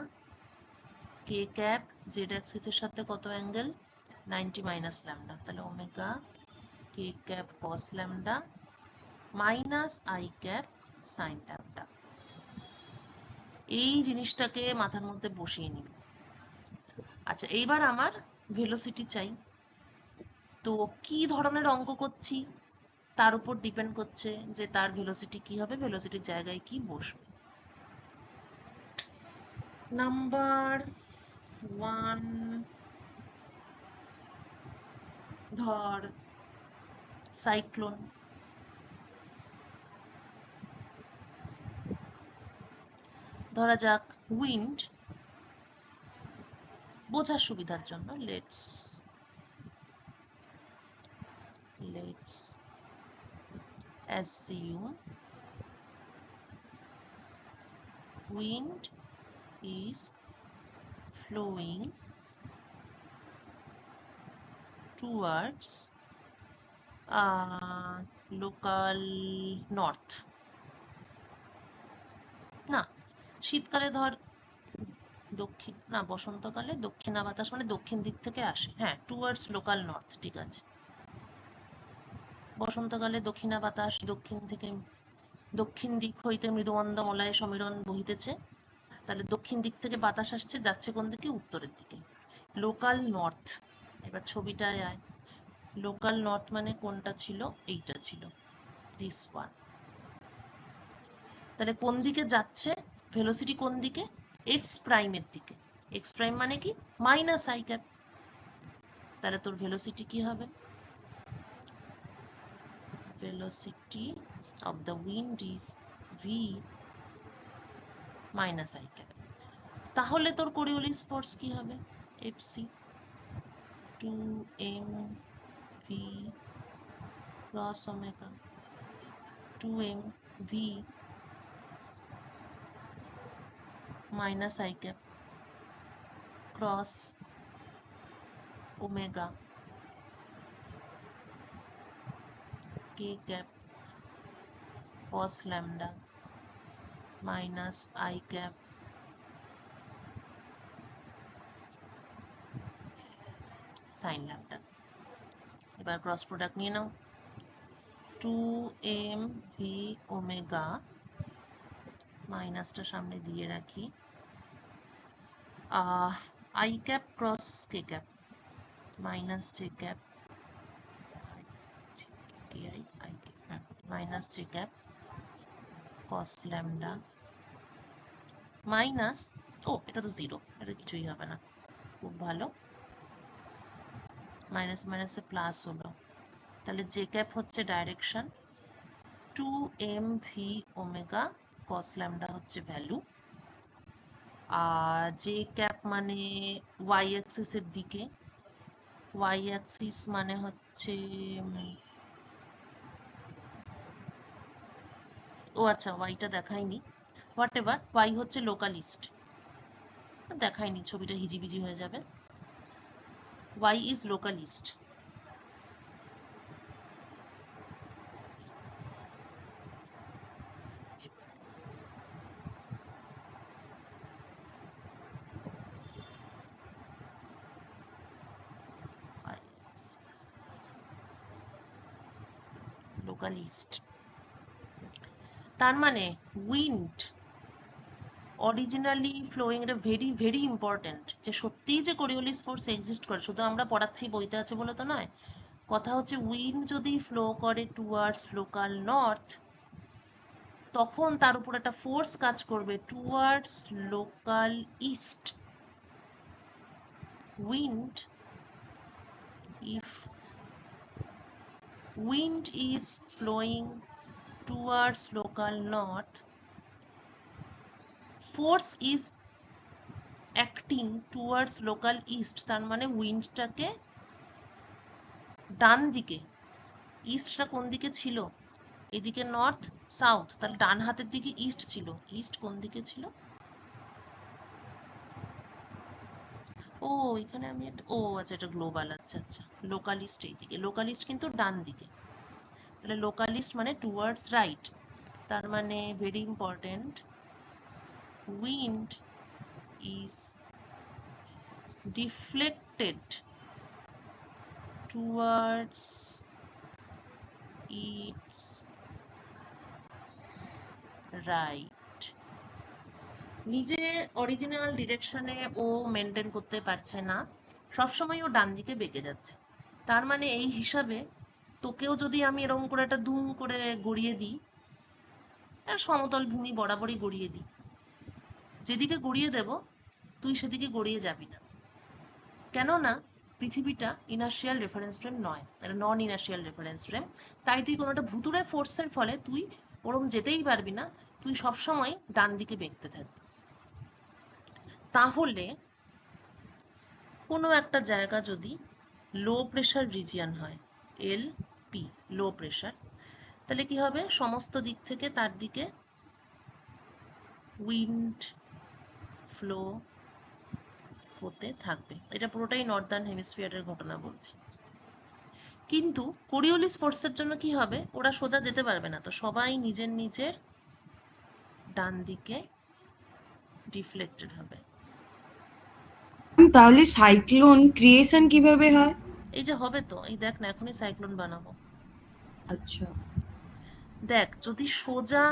কে ক্যাপ জেড অ্যাক্সিসের সাথে কত অ্যাঙ্গেল, 90 মাইনাস ল্যামডা, তাহলে omega K cap cos lambda minus I cap sine lambda. এই জিনিসটাকে মাথার মধ্যে বসিয়ে নিবি। আচ্ছা, এইবার আমার ভেলোসিটি চাই, তো কি ধরনের অঙ্ক করছি তার উপর ডিপেন্ড করছে যে তার ভেলোসিটি কি হবে, ভেলোসিটির জায়গায় কি বসবে। নাম্বার 1, ধর সাইক্লোন, ধরা যাক উইন্ড, বোঝার সুবিধার জন্য let's assume wind is flowing towards local north, না শীতকালে ধর দক্ষিণ, না বসন্তকালে দক্ষিণা বাতাস মানে দক্ষিণ দিক থেকে আসে, হ্যাঁ টুয়ার্ডস লোকাল নর্থ, ঠিক আছে। বসন্তকালে দক্ষিণা বাতাস দক্ষিণ দিক হইতে মৃদুমন্দ মলয় সমীরণ বহিতেছে, তাহলে দক্ষিণ দিক থেকে বাতাস আসছে, যাচ্ছে কোন দিকে, উত্তরের দিকে। লোকাল নর্থ এবার ছবিটায় আয়। লোকাল নর্থ মানে কোনটা ছিল? এইটা ছিল, দিস ওয়ান। তাহলে কোন দিকে যাচ্ছে? ভেলোসিটি কোন দিকে? এক্স প্রাইমের দিকে। এক্স প্রাইম মানে কি? Minus I cap. তাহলে তোর ভেলোসিটি কি হবে? velocity of the wind is v minus I cap. তাহলে তোর কোরিওলিস ফোর্স কি হবে? fc 2mv cross omega 2mv minus I cap cross omega k cap cos lambda minus I cap sin lambda। এবার cross product নিয়ে নাও। 2mv omega, মাইনাসটা সামনে দিয়ে রাখি, I cap cross k cap minus j cap ki I cap minus j cap cos lambda minus, ও এটা তো zero, এটা কিছুই হবে না, খুব ভালো, মাইনাস মাইনাসে প্লাস হলো। তাহলে জে ক্যাপ হচ্ছে direction, 2mv omega cos lambda হচ্ছে ভ্যালু, আর জে ক্যাপ মানে ওয়াই অ্যাক্সিসের দিকে, ওয়াই অ্যাক্সিস মানে হচ্ছে ও আচ্ছা ওয়াইটা দেখায়নি, হোয়াট এভার, ওয়াই হচ্ছে লোকালিস্ট, দেখায়নি, ছবিটা হিজিবিজি হয়ে যাবে। Y is লোকালিস্ট। লোকালিস্ট তার মানে উইন্ড অরিজিনালি ফ্লোয়িং, এটা ভেরি ভেরি ইম্পর্টেন্ট, যে সত্যিই যে কোরিওলিস ফোর্স এক্সিস্ট করে, শুধু আমরা পড়াচ্ছি বইতে আছে বলে তো নয়। কথা হচ্ছে উইন্ড যদি ফ্লো করে টুয়ার্ডস লোকাল নর্থ, তখন তার উপর একটা ফোর্স কাজ করবে towards local east. Wind, if wind is flowing towards local north, force is acting towards local east, তার মানে উইন্ডটাকে ডান দিকে, ইস্টটা কোন দিকে ছিল? এদিকে নর্থ সাউথ, তাহলে ডান হাতের দিকে ইস্ট ছিল, ইস্ট কোন দিকে ছিল? ও এখানে আমি ও আচ্ছা এটা গ্লোবাল, আচ্ছা আচ্ছা, লোকালিস্ট এইদিকে, লোকালিস্ট কিন্তু ডান দিকে, তাহলে লোকালিস্ট মানে টুয়ার্ডস রাইট, তার মানে very important, wind is deflected towards it's right. নিজে অরিজিনাল ডিরেকশনে ও মেনটেন করতে পারছে না, সবসময় ও ডান দিকে বেঁকে যাচ্ছে। তার মানে এই হিসাবে তোকেও যদি আমি এরকম করে একটা দুম করে গড়িয়ে দিই, সমতল ভূমি বরাবরই গড়িয়ে দিই, যেদিকে গড়িয়ে দেব তুই সেদিকে গড়িয়ে যাবি না, কেননা পৃথিবীটা ইনার্শিয়াল রেফারেন্স ফ্রেম নয়, এটা নন ইনার্শিয়াল রেফারেন্স ফ্রেম। তাই তুই কোনো একটা ভুতুড়ে ফোর্সের ফলে তুই ওরম যেতেই পারবি না, তুই সবসময় ডান দিকে বেঁকতে থাকবি। তাহলে কোনো একটা জায়গা যদি লো প্রেশার রিজিয়ন হয়, এল পি, লো প্রেশার, তাহলে কি হবে? সমস্ত দিক থেকে তার দিকে উইন্ড ফ্লো হতে থাকবে। এটা পুরোটাই নর্দার্ন হেমিস্ফিয়ারের ঘটনা বলছি। কিন্তু কোরিওলিস ফোর্সের জন্য কি হবে? ওরা সোজা যেতে পারবে না, তো সবাই নিজের নিজের ডান দিকে ডিফ্লেক্টেড হবে। তাহলে সাইক্লোন ক্রিয়েশন কিভাবে হয়? এই যে হবে তো, এই দেখ না, এখনই সাইক্লোন বানাবো। আচ্ছা, দেখ, যদি সোজা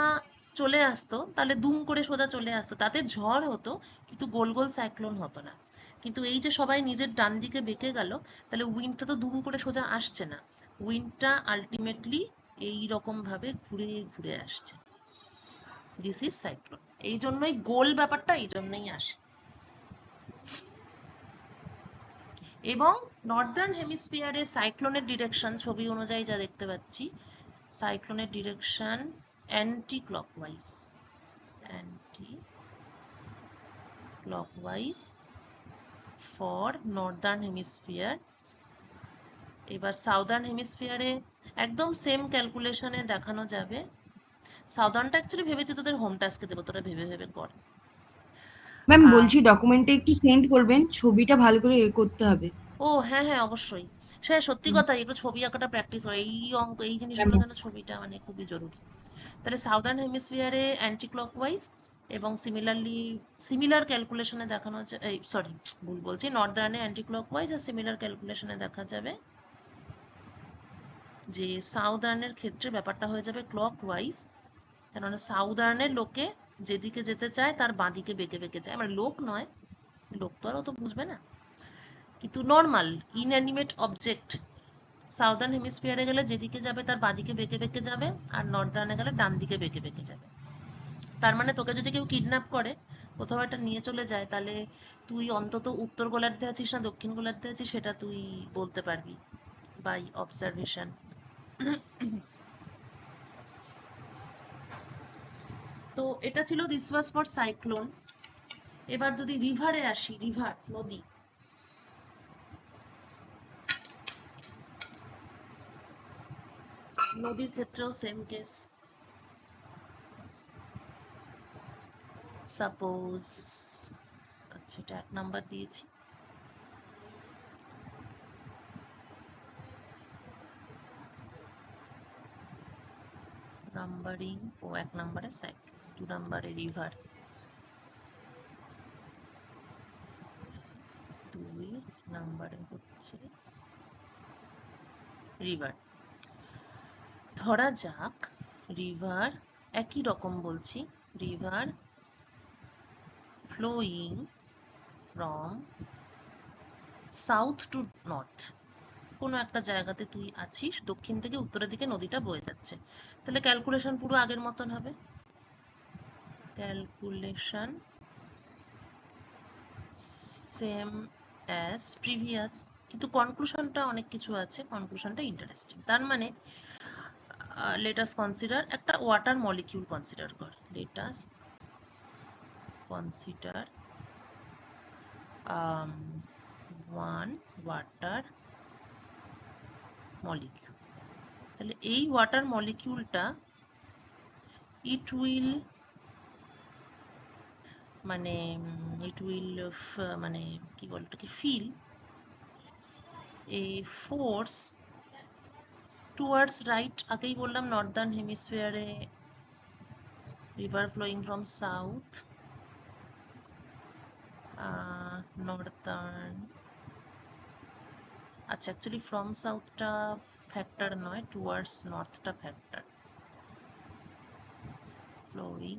চলে আসতো তাহলে দুম করে সোজা চলে আসতো, তাতে ঝড় হতো কিন্তু গোল গোল সাইক্লোন হতো না। কিন্তু এই যে সবাই নিজের ডান দিকে বেঁকে গেল, তাহলে উইন্ডটা তো দুম করে সোজা আসছে না, উইন্ডটা আলটিমেটলি এই রকম ভাবে ঘুরে ঘুরে আসছে। This is cyclone. এই জন্যই গোল ব্যাপারটা এই জন্যই আসে। এবং নর্দার্ন হেমিস্ফিয়ারে সাইক্লোনের ডিরেকশন ছবি অনুযায়ী যা দেখতে পাচ্ছি, সাইক্লোনের direction anti clockwise, anti clockwise for northern hemisphere. এবার সাউদার্ন হেমিস্ফিয়ারে একদম সেম ক্যালকুলেশনে দেখানো যাবে। সাউদার্নটা অ্যাকচুয়ালি ভেবেছি তোদের হোম টাস্কে দেবো, তোরা ভেবে ভেবে কর। ম্যাম বলছি ডকুমেন্টে একটু সেন্ড করবেন, ছবিটা ভালো করে করতে হবে। ও হ্যাঁ হ্যাঁ অবশ্যই, সে সত্যি হুম, কথা, একটু ছবি আঁকাটা প্র্যাকটিস করে, এই অঙ্ক এই ম্যাম। জিনিসগুলো যেন ছবিটা মানে খুবই জরুরি। তাহলে সাউদার্ন হেমিস্ফিয়ারে অ্যান্টি ক্লকওয়াইজ এবং সিমিলার ক্যালকুলেশনে দেখানো এই সরি ভুল বলছি, নর্দার্নে অ্যান্টি ক্লকওয়াইজ আর সিমিলার ক্যালকুলেশনে দেখা যাবে যে সাউদার্নের ক্ষেত্রে ব্যাপারটা হয়ে যাবে ক্লকওয়াইজ, কেননা সাউদার্নের লোকে যেদিকে যেতে চায় তার বাঁদিকে বেঁকে বেঁকে যায়, মানে লোক নয়, লোক তো আর অত বুঝবে না, কিন্তু নর্মাল ইনঅ্যানিমেট অবজেক্ট সাউদার্ন হেমিস্ফিয়ারে গেলে যেদিকে যাবে তার বাঁদিকে বেঁকে বেঁকে যাবে, আর নর্দার্নে গেলে ডান দিকে বেঁকে বেঁকে যাবে। তার মানে তোকে যদি কেউ কিডন্যাপ করে, কোথাও একটা নিয়ে চলে যায়, তাহলে তুই অন্তত উত্তর গোলার্ধে আছিস না দক্ষিণ গোলার্ধে আছিস সেটা তুই বলতে পারবি বাই অবজারভেশন। তো এটা ছিল দিস ওয়াজ ফর সাইক্লোন। এবার যদি রিভারে আসি, রিভার নদী, নদীর ক্ষেত্রেও সেম কেস। সাপোজ, আচ্ছা এটা 1 নাম্বার দিয়েছি, নাম্বারিং ও 1 নাম্বারে সাইক্লোন, 2 নাম্বারে রিভার, 2 নাম্বারে হচ্ছে রিভার। ধরা যাক রিভার একই রকম বলছি, river flowing from south to north, কোনো একটা জায়গাতে তুই আছিস, দক্ষিণ থেকে উত্তরের দিকে নদীটা বয়ে যাচ্ছে, তাহলে ক্যালকুলেশন পুরো আগের মতন হবে, ক্যালকুলেশন সেম অ্যাজ প্রিভিয়াস, কিন্তু কনক্লুশনটা অনেক কিছু আছে, কনক্লুশনটা ইন্টারেস্টিং। তার মানে লেটাস কনসিডার একটা ওয়াটার মলিকিউল কনসিডার কর, let us consider one water molecule. তাহলে এই ওয়াটার মলিকিউলটা ইট উইল মানে ইট উইল মানে কি বলে ওটাকে, feel a force towards right. আগেই বললাম নর্দার্ন হেমিস্ফিয়ারে river flowing from south, northern, আচ্ছা অ্যাকচুয়ালি ফ্রম সাউথটা ফ্যাক্টর নয়, টুয়ার্ডস নর্থটা ফ্যাক্টর, ফ্লোয়িং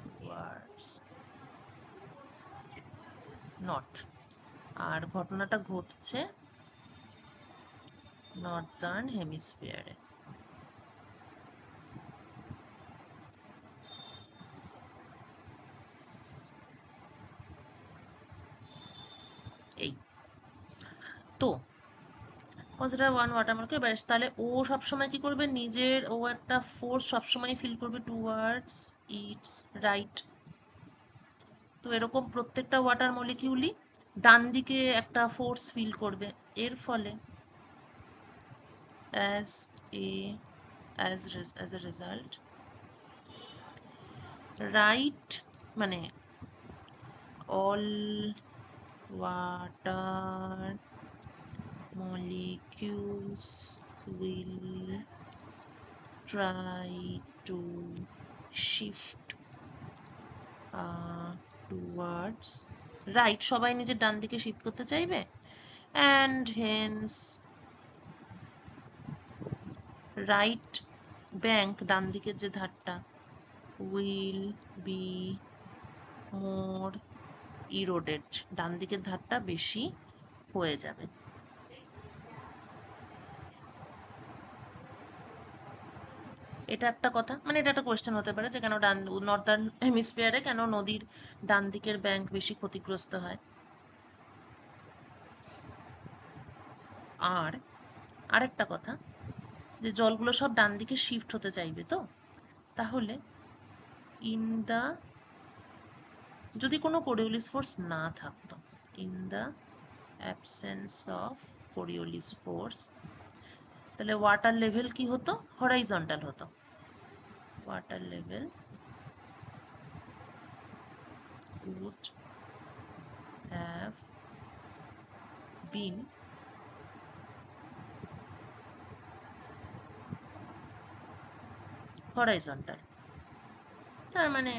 টুয়ার্ডস নর্থ, আর ঘটনাটা ঘটছে নর্দার্ন হেমিস্ফিয়ারে। এই তো কনসিডার ওয়ান ওয়াটারমার্কে ব্যাস, তাহলে ও সবসময় কি করবে, নিজের ও একটা ফোর্স সবসময় ফিল করবে টুয়ার্ডস ইটস রাইট। তো এরকম প্রত্যেকটা ওয়াটার মলিকিউলই ডান দিকে একটা ফোর্স ফিল করবে, এর ফলে as a as a result right মানে all water molecules will try to shift towards right, সবাই নিজের ডান দিকে শিফট করতে চাইবে, and hence right ব্যাংক ডান দিকের যে ধারটা উইল বি মোর ইরোডেড, ডান দিকের ধারটা বেশি হয়ে যাবে। এটা একটা কথা, মানে এটা একটা কোয়েশ্চেন হতে পারে যে কেন নর্দার্ন হেমিস্ফিয়ারে কেন নদীর ডান দিকের ব্যাংক বেশি ক্ষতিগ্রস্ত হয়। আর আরেকটা কথা, যে জলগুলো সব ডান দিকে শিফট হতে চাইবে, তো তাহলে ইন দা, যদি কোনো কোরিওলিস ফোর্স না থাকতো, in the absence of Coriolis force, তাহলে ওয়াটার লেভেল কি হতো? হরাইজন্টাল হতো। Water level would have been horizontal। তার মানে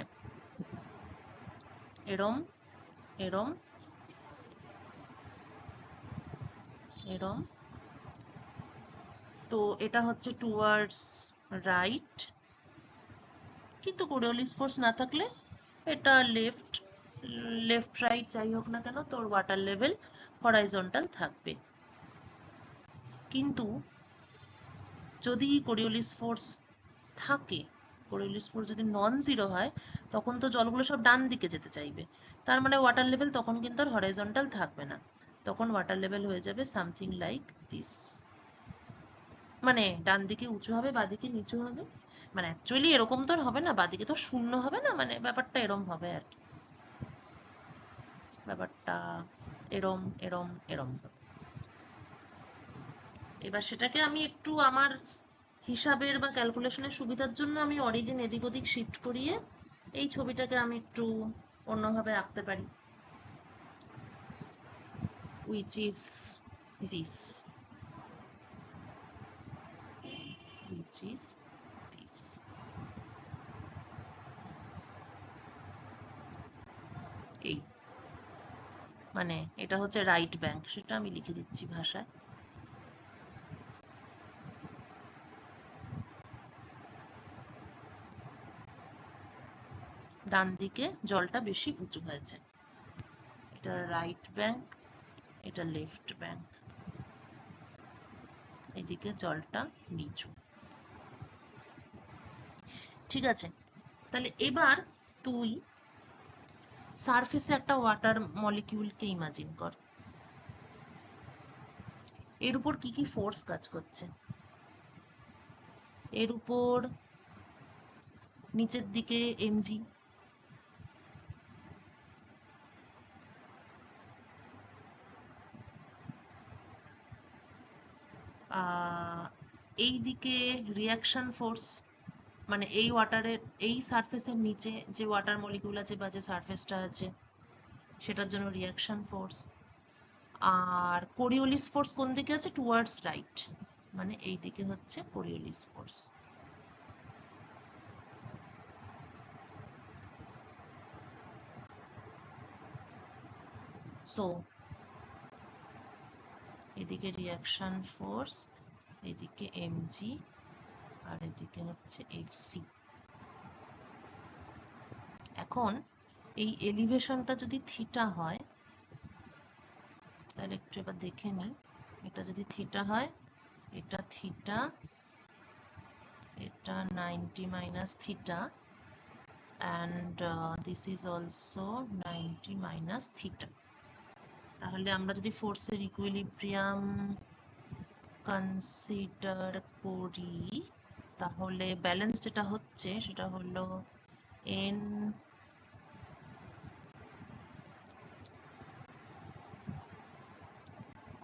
এরম এরম এরম, তো এটা হচ্ছে টুয়ার্ডস রাইট, কিন্তু কোরিওলিস ফোর্স না থাকলে এটা লেফট, লেফট রাইট যাই হোক না কেন তোর ওয়াটার লেভেল হরাইজন্টাল থাকবে। কিন্তু যদি কোরিওলিস ফোর্স থাকে, কোরিওলিস ফোর্স যদি নন জিরো হয়, তখন তো জলগুলো সব ডান দিকে যেতে চাইবে, তার মানে ওয়াটার লেভেল তখন কিন্তু আর হরাইজন্টাল থাকবে না, তখন ওয়াটার লেভেল হয়ে যাবে সামথিং লাইক দিস, মানে ডান দিকে উঁচু হবে বাঁদিকে নিচু হবে, মানে অ্যাকচুয়ালি এরকম তো আর হবে না, বাঁদিকে তো শূন্য হবে না, মানে ব্যাপারটা এরম হবে আর কি, ব্যাপারটা এরম এরম এরম হবে। এবার সেটাকে আমি একটু আমার হিসাবের বা ক্যালকুলেশনের সুবিধার জন্য আমি অরিজিন এদিক ওদিক শিফট করিয়ে এই ছবিটাকে আমি একটু অন্যভাবে আঁকতে পারি, which is this, which is this। এই মানে এটা হচ্ছে রাইট ব্যাংক, সেটা আমি লিখে দিচ্ছি ভাষায়। ডান দিকে জলটা বেশি উঁচু হয়েছে, এটা রাইট ব্যাংক, এটা লেফট ব্যাংক, এদিকে জলটা নিচু। ঠিক আছে, তাহলে এবার তুই সারফেসে একটা ওয়াটার মলিকিউলকে ইমাজিন কর, এর উপর কি কি ফোর্স কাজ করছে। এর উপর নিচের দিকে এমজি, এই দিকে রিয়াকশন ফোর্স, মানে এই ওয়াটারের এই সারফেসের নিচে যে ওয়াটার মলিকিউল আছে বা যে সারফেসটা আছে সেটার জন্য রিয়াকশন ফোর্স। আর কোরিওলিস ফোর্স কোন দিকে আছে? টুয়ার্ডস রাইট, মানে এই দিকে হচ্ছে কোরিওলিস ফোর্স। সো এদিকে রিয়াকশন ফোর্স, এদিকে এমজি, আর এদিকে হচ্ছে এফসি। এখন এই এলিভেশনটা যদি থিটা হয়, তাহলে একটু এবার দেখে নিই, এটা যদি থিটা হয়, এটা থিটা, এটা 90 minus theta, and this is also 90 minus theta. তাহলে আমরা যদি ফোর্সের ইকুইলিব্রিয়াম কনসিডার করি, তাহলে ব্যালেন্স যেটা হচ্ছে সেটা হলো N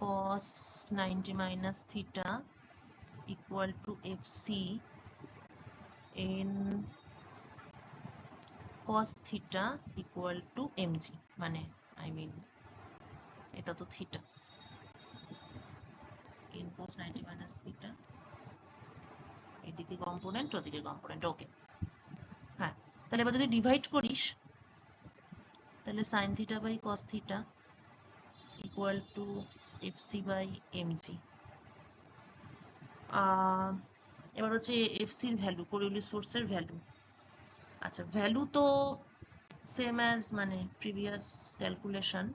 cos 90 minus theta equal to fc n cos theta equal to mg, মানে আই মিন এটা তো থিটা, n cos 90 minus theta, এদিকে কম্পোনেন্ট ওদিকে কম্পোনেন্ট, ওকে। হ্যাঁ, তাহলে এবার যদি ডিভাইড করিস, তাহলে sin theta by cos theta equal to fc by mg। এবার হচ্ছে এফসির ভ্যালু, কোরিওলিস ফোর্সের ভ্যালু। আচ্ছা, ভ্যালু তো সেম অ্যাজ মানে প্রিভিয়াস ক্যালকুলেশন।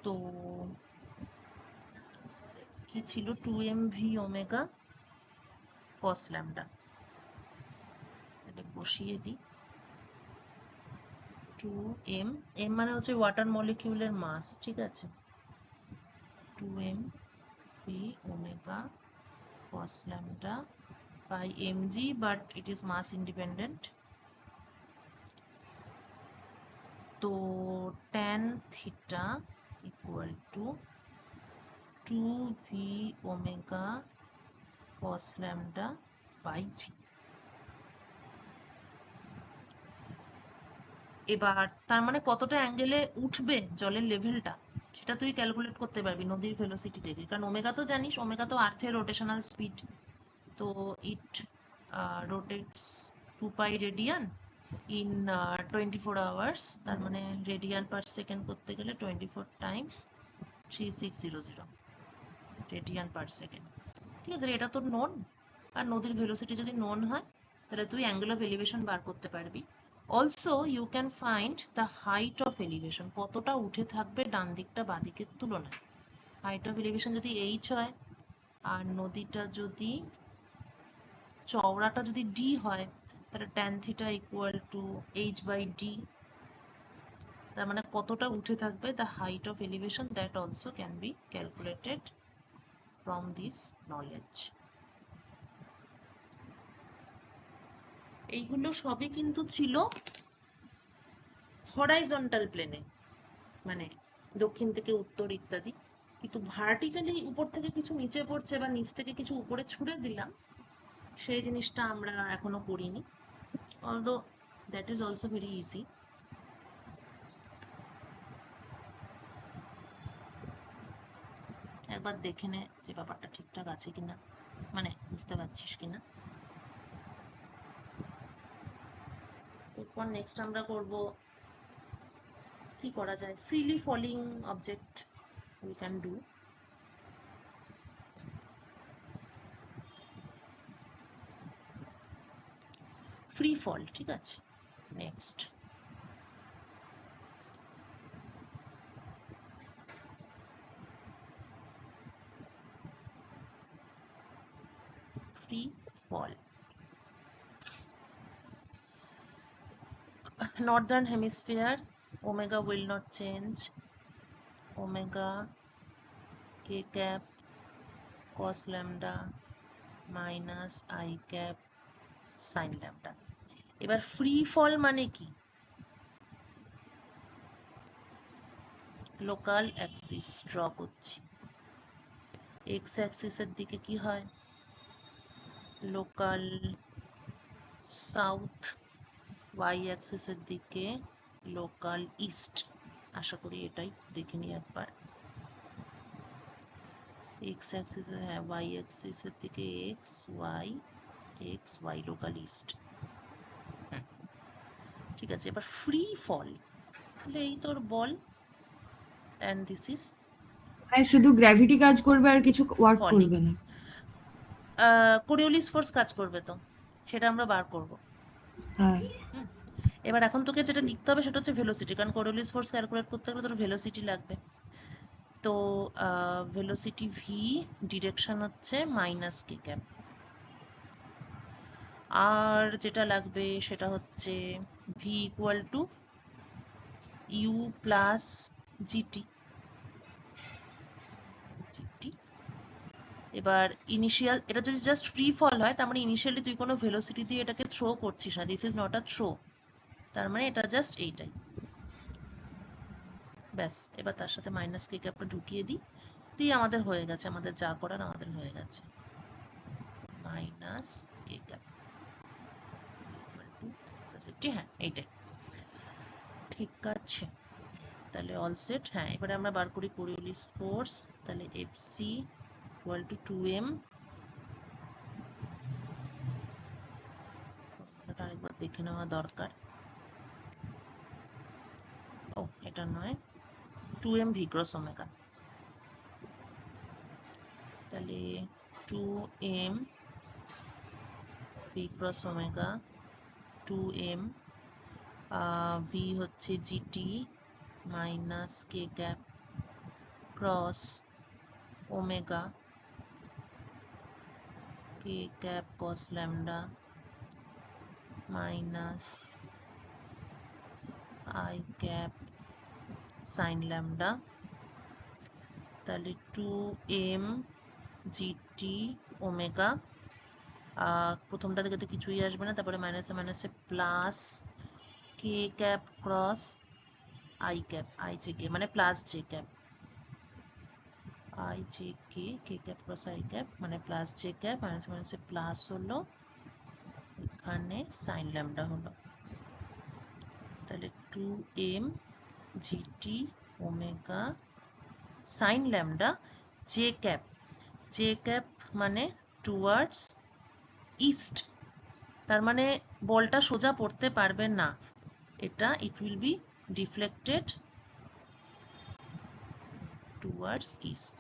তো কি ছিল, 2mv ওমেগা কস ল্যামডা। তাহলে বসিয়ে দিই 2m, m মানে হচ্ছে ওয়াটার মলিকিউলের মাস, ঠিক আছে। 2mv omega cos lambda by mg, but it is mass independent. তো tan theta equal to 2v omega cos lambda by g। এবার তার মানে কতটা অ্যাঙ্গেলে উঠবে জলের লেভেলটা, সেটা তুই ক্যালকুলেট করতে পারবি নদীর ভেলোসিটি দেখে, কারণ ওমেগা তো জানিস, ওমেগা তো আর্থের রোটেশনাল স্পিড। তো it rotates 2 pi radian in 24 hours, তার মানে রেডিয়ান পার সেকেন্ড করতে গেলে 24 টাইমস 3600 রেডিয়ান পার সেকেন্ড। ঠিক আছে, এটা তো নোন। আর নদীর ভেলোসিটি যদি নোন হয় তাহলে তুই অ্যাঙ্গেল অফ এলিভেশন বার করতে পারবি। Also you can find the height of elevation, কতটা উঠে থাকবে ডান দিকটা বাঁ দিকের তুলনায়। হাইট অফ এলিভেশন যদি h হয় আর নদীটা যদি চওড়াটা যদি d হয়, তাহলে tan theta equal to h/d। তার মানে কতটা উঠে থাকবে, the height of elevation, that also can be calculated from this knowledge. এইগুলো সবই কিন্তু ছিল হরাইজন্টাল প্লেনে, মানে দক্ষিণ থেকে উত্তর ইত্যাদি। কিন্তু ভার্টিক্যালি উপর থেকে কিছু নিচে পড়ছে বা নিচ থেকে কিছু উপরে ছুড়ে দিলাম, সেই জিনিসটা আমরা এখনো করিনি। Although that is also very easy. একবার দেখে নে যে ব্যাপারটা ঠিকঠাক আছে কিনা, মানে বুঝতে পারছিস কিনা। এরপর নেক্সট আমরা করব, কি করা যায়, freely falling object we can do. Free fall, ঠিক আছে। Next free fall. Northern hemisphere, omega will not change, omega k cap cos lambda minus I cap sin lambda। এবার ফ্রি ফল মানে কি, লোকাল অ্যাক্সিস ড্র করছি। X অ্যাক্সিসের দিকে কি হয়, local south, Y অ্যাক্সিসের দিকে লোকাল ইস্ট। আশা করি এটাই দেখে নিই একবার। এক্স অ্যাক্সিসের, হ্যাঁ, ওয়াই অ্যাক্সিসের দিকে এক্স ওয়াই লোকাল ইস্ট। ঠিক আছে, এবার ফ্রি ফল তাহলে এই তোর বল, অ্যান্ড দিস ইজ আর শুধু গ্র্যাভিটি কাজ করবে আর কিছু ওয়ার্ক ফলিং। করবে না। কোরিওলিস ফোর্স কাজ করবে, তো সেটা আমরা বার করব। হ্যাঁ, এবার এখন তোকে যেটা লিখতে হবে সেটা হচ্ছে ভেলোসিটি, কারণ কোরিওলিস ফোর্স ক্যালকুলেট করতে গেলে তোর ভেলোসিটি লাগবে। তো ভেলোসিটি ভি, ডিরেকশন হচ্ছে মাইনাস কে ক্যাপ, আর যেটা লাগবে সেটা হচ্ছে V equal to U plus GT. এবার ইনিশিয়াল, এটা যদি জাস্ট ফ্রি ফল হয় তার মানে ইনিশিয়ালি তুই কোনো ভেলোসিটি দিয়ে এটাকে থ্রো করছিস না, this is not a throw, তার মানে এটা জাস্ট এইটাই। ব্যাস, এবার তার সাথে মাইনাস কে ক্যাপটা ঢুকিয়ে দিই, দিয়ে আমাদের হয়ে গেছে, আমাদের যা করার আমাদের হয়ে গেছে। মাইনাস কে ক্যাপ, হ্যাঁ এইটাই ঠিক আছে। তাহলে অল সেট। হ্যাঁ, এবারে আমরা বার করি কোরিওলিস ফোর্স। তাহলে F C equal to 2m। এটা আরেকবার দেখে নেওয়া দরকার। ও, এটা নয়, 2m v ক্রস ওমেগা। তাহলে 2m v cross omega 2m v হচ্ছে gt minus K cap cross omega K cap cos lambda minus I cap sine lambda. তাহলে 2m gt ওমেগা, প্রথমটা থেকে তো কিছুই আসবে না, তারপরে মাইনাসে মাইনাসে plus K cap cross I cap, I J K মানে plus J cap, I J K, K cap cross I cap মানে প্লাস জে ক্যাপ, মাইনাসে মাইনাসে প্লাস হলো, এখানে সাইন ল্যামডা হলো। তাহলে 2m GT omega sine lambda J cap, J cap মানে towards east, তার মানে বলটা সোজা পড়তে পারবে না, এটা it will be deflected towards east.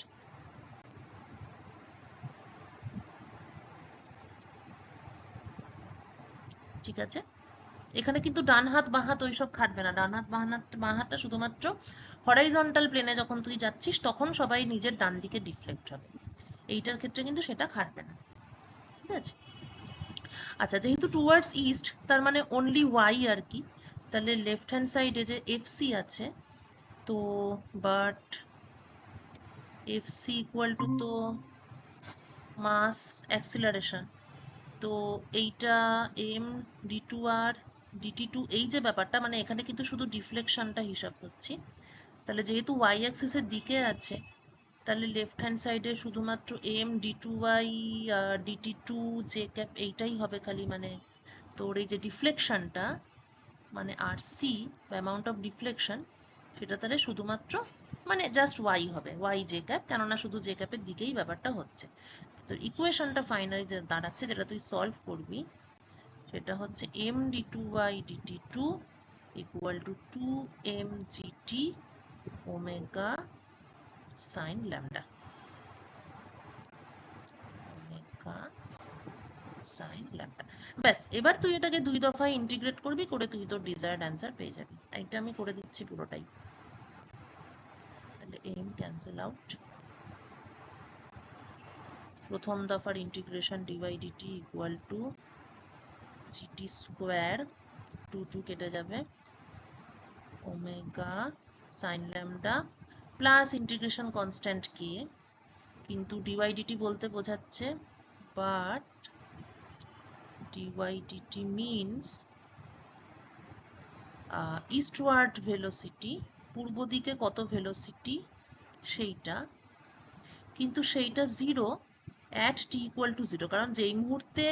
ঠিক আছে, এখানে কিন্তু ডান হাত বাঁ হাত ওইসব খাটবে না, ডান হাত বাঁ হাতটা শুধুমাত্র হরাইজন্টাল প্লেনে যখন তুই যাচ্ছিস তখন সবাই নিজের ডান দিকে ডিফ্লেক্ট হবে, এইটার ক্ষেত্রে কিন্তু সেটা খাটবে না। ঠিক আছে, আচ্ছা যেহেতু টুয়ার্ডস ইস্ট তার মানে অনলি ওয়াই আর কি, তাহলে লেফট হ্যান্ড সাইডে যে এফসি আছে, তো বাট এফসি ইকুয়াল টু তো মাস অ্যাক্সিলারেশন, তো এইটা M D two R DT two, এই যে ব্যাপারটা মানে এখানে কিন্তু শুধু ডিফ্লেকশনটা হিসাব করছি। তাহলে যেহেতু ওয়াই অ্যাক্সিসের দিকে আছে, তাহলে লেফট হ্যান্ড সাইডে শুধুমাত্র M D two Y DT two J cap এইটাই হবে খালি, মানে তোর এই যে ডিফ্লেকশনটা মানে আর সি বা অ্যামাউন্ট অফ ডিফ্লেকশন, সেটা তাহলে শুধুমাত্র মানে জাস্ট ওয়াই হবে, ওয়াই জে ক্যাপ, কেননা শুধু জে ক্যাপের দিকেই ব্যাপারটা হচ্ছে। তো ইকুয়েশনটা ফাইনালি দাঁড়াচ্ছে যেটা তুই সলভ করবি, সেটা হচ্ছে M D two Y DT two equal to 2m gt omega sine lambda, omega sine lambda. ব্যাস, এবার তুই এটাকে দুই দফায় ইন্টিগ্রেট করবি, করে তুই তোর ডিজায়ার্ড অ্যান্সার পেয়ে যাবি। এইটা আমি করে দিচ্ছি পুরোটাই। তাহলে এম ক্যান্সেল আউট, প্রথম দফার integration dy dt equal to gt square, 2 কেটে যাবে, omega sine lambda plus integration constant K, কিন্তু ডিওয়াই ডিটি বলতে বোঝাচ্ছে, but dy dt means eastward velocity, পূর্ব দিকে কত ভেলোসিটি সেইটা, কিন্তু সেইটা zero at t equal to zero, কারণ যেই মুহূর্তে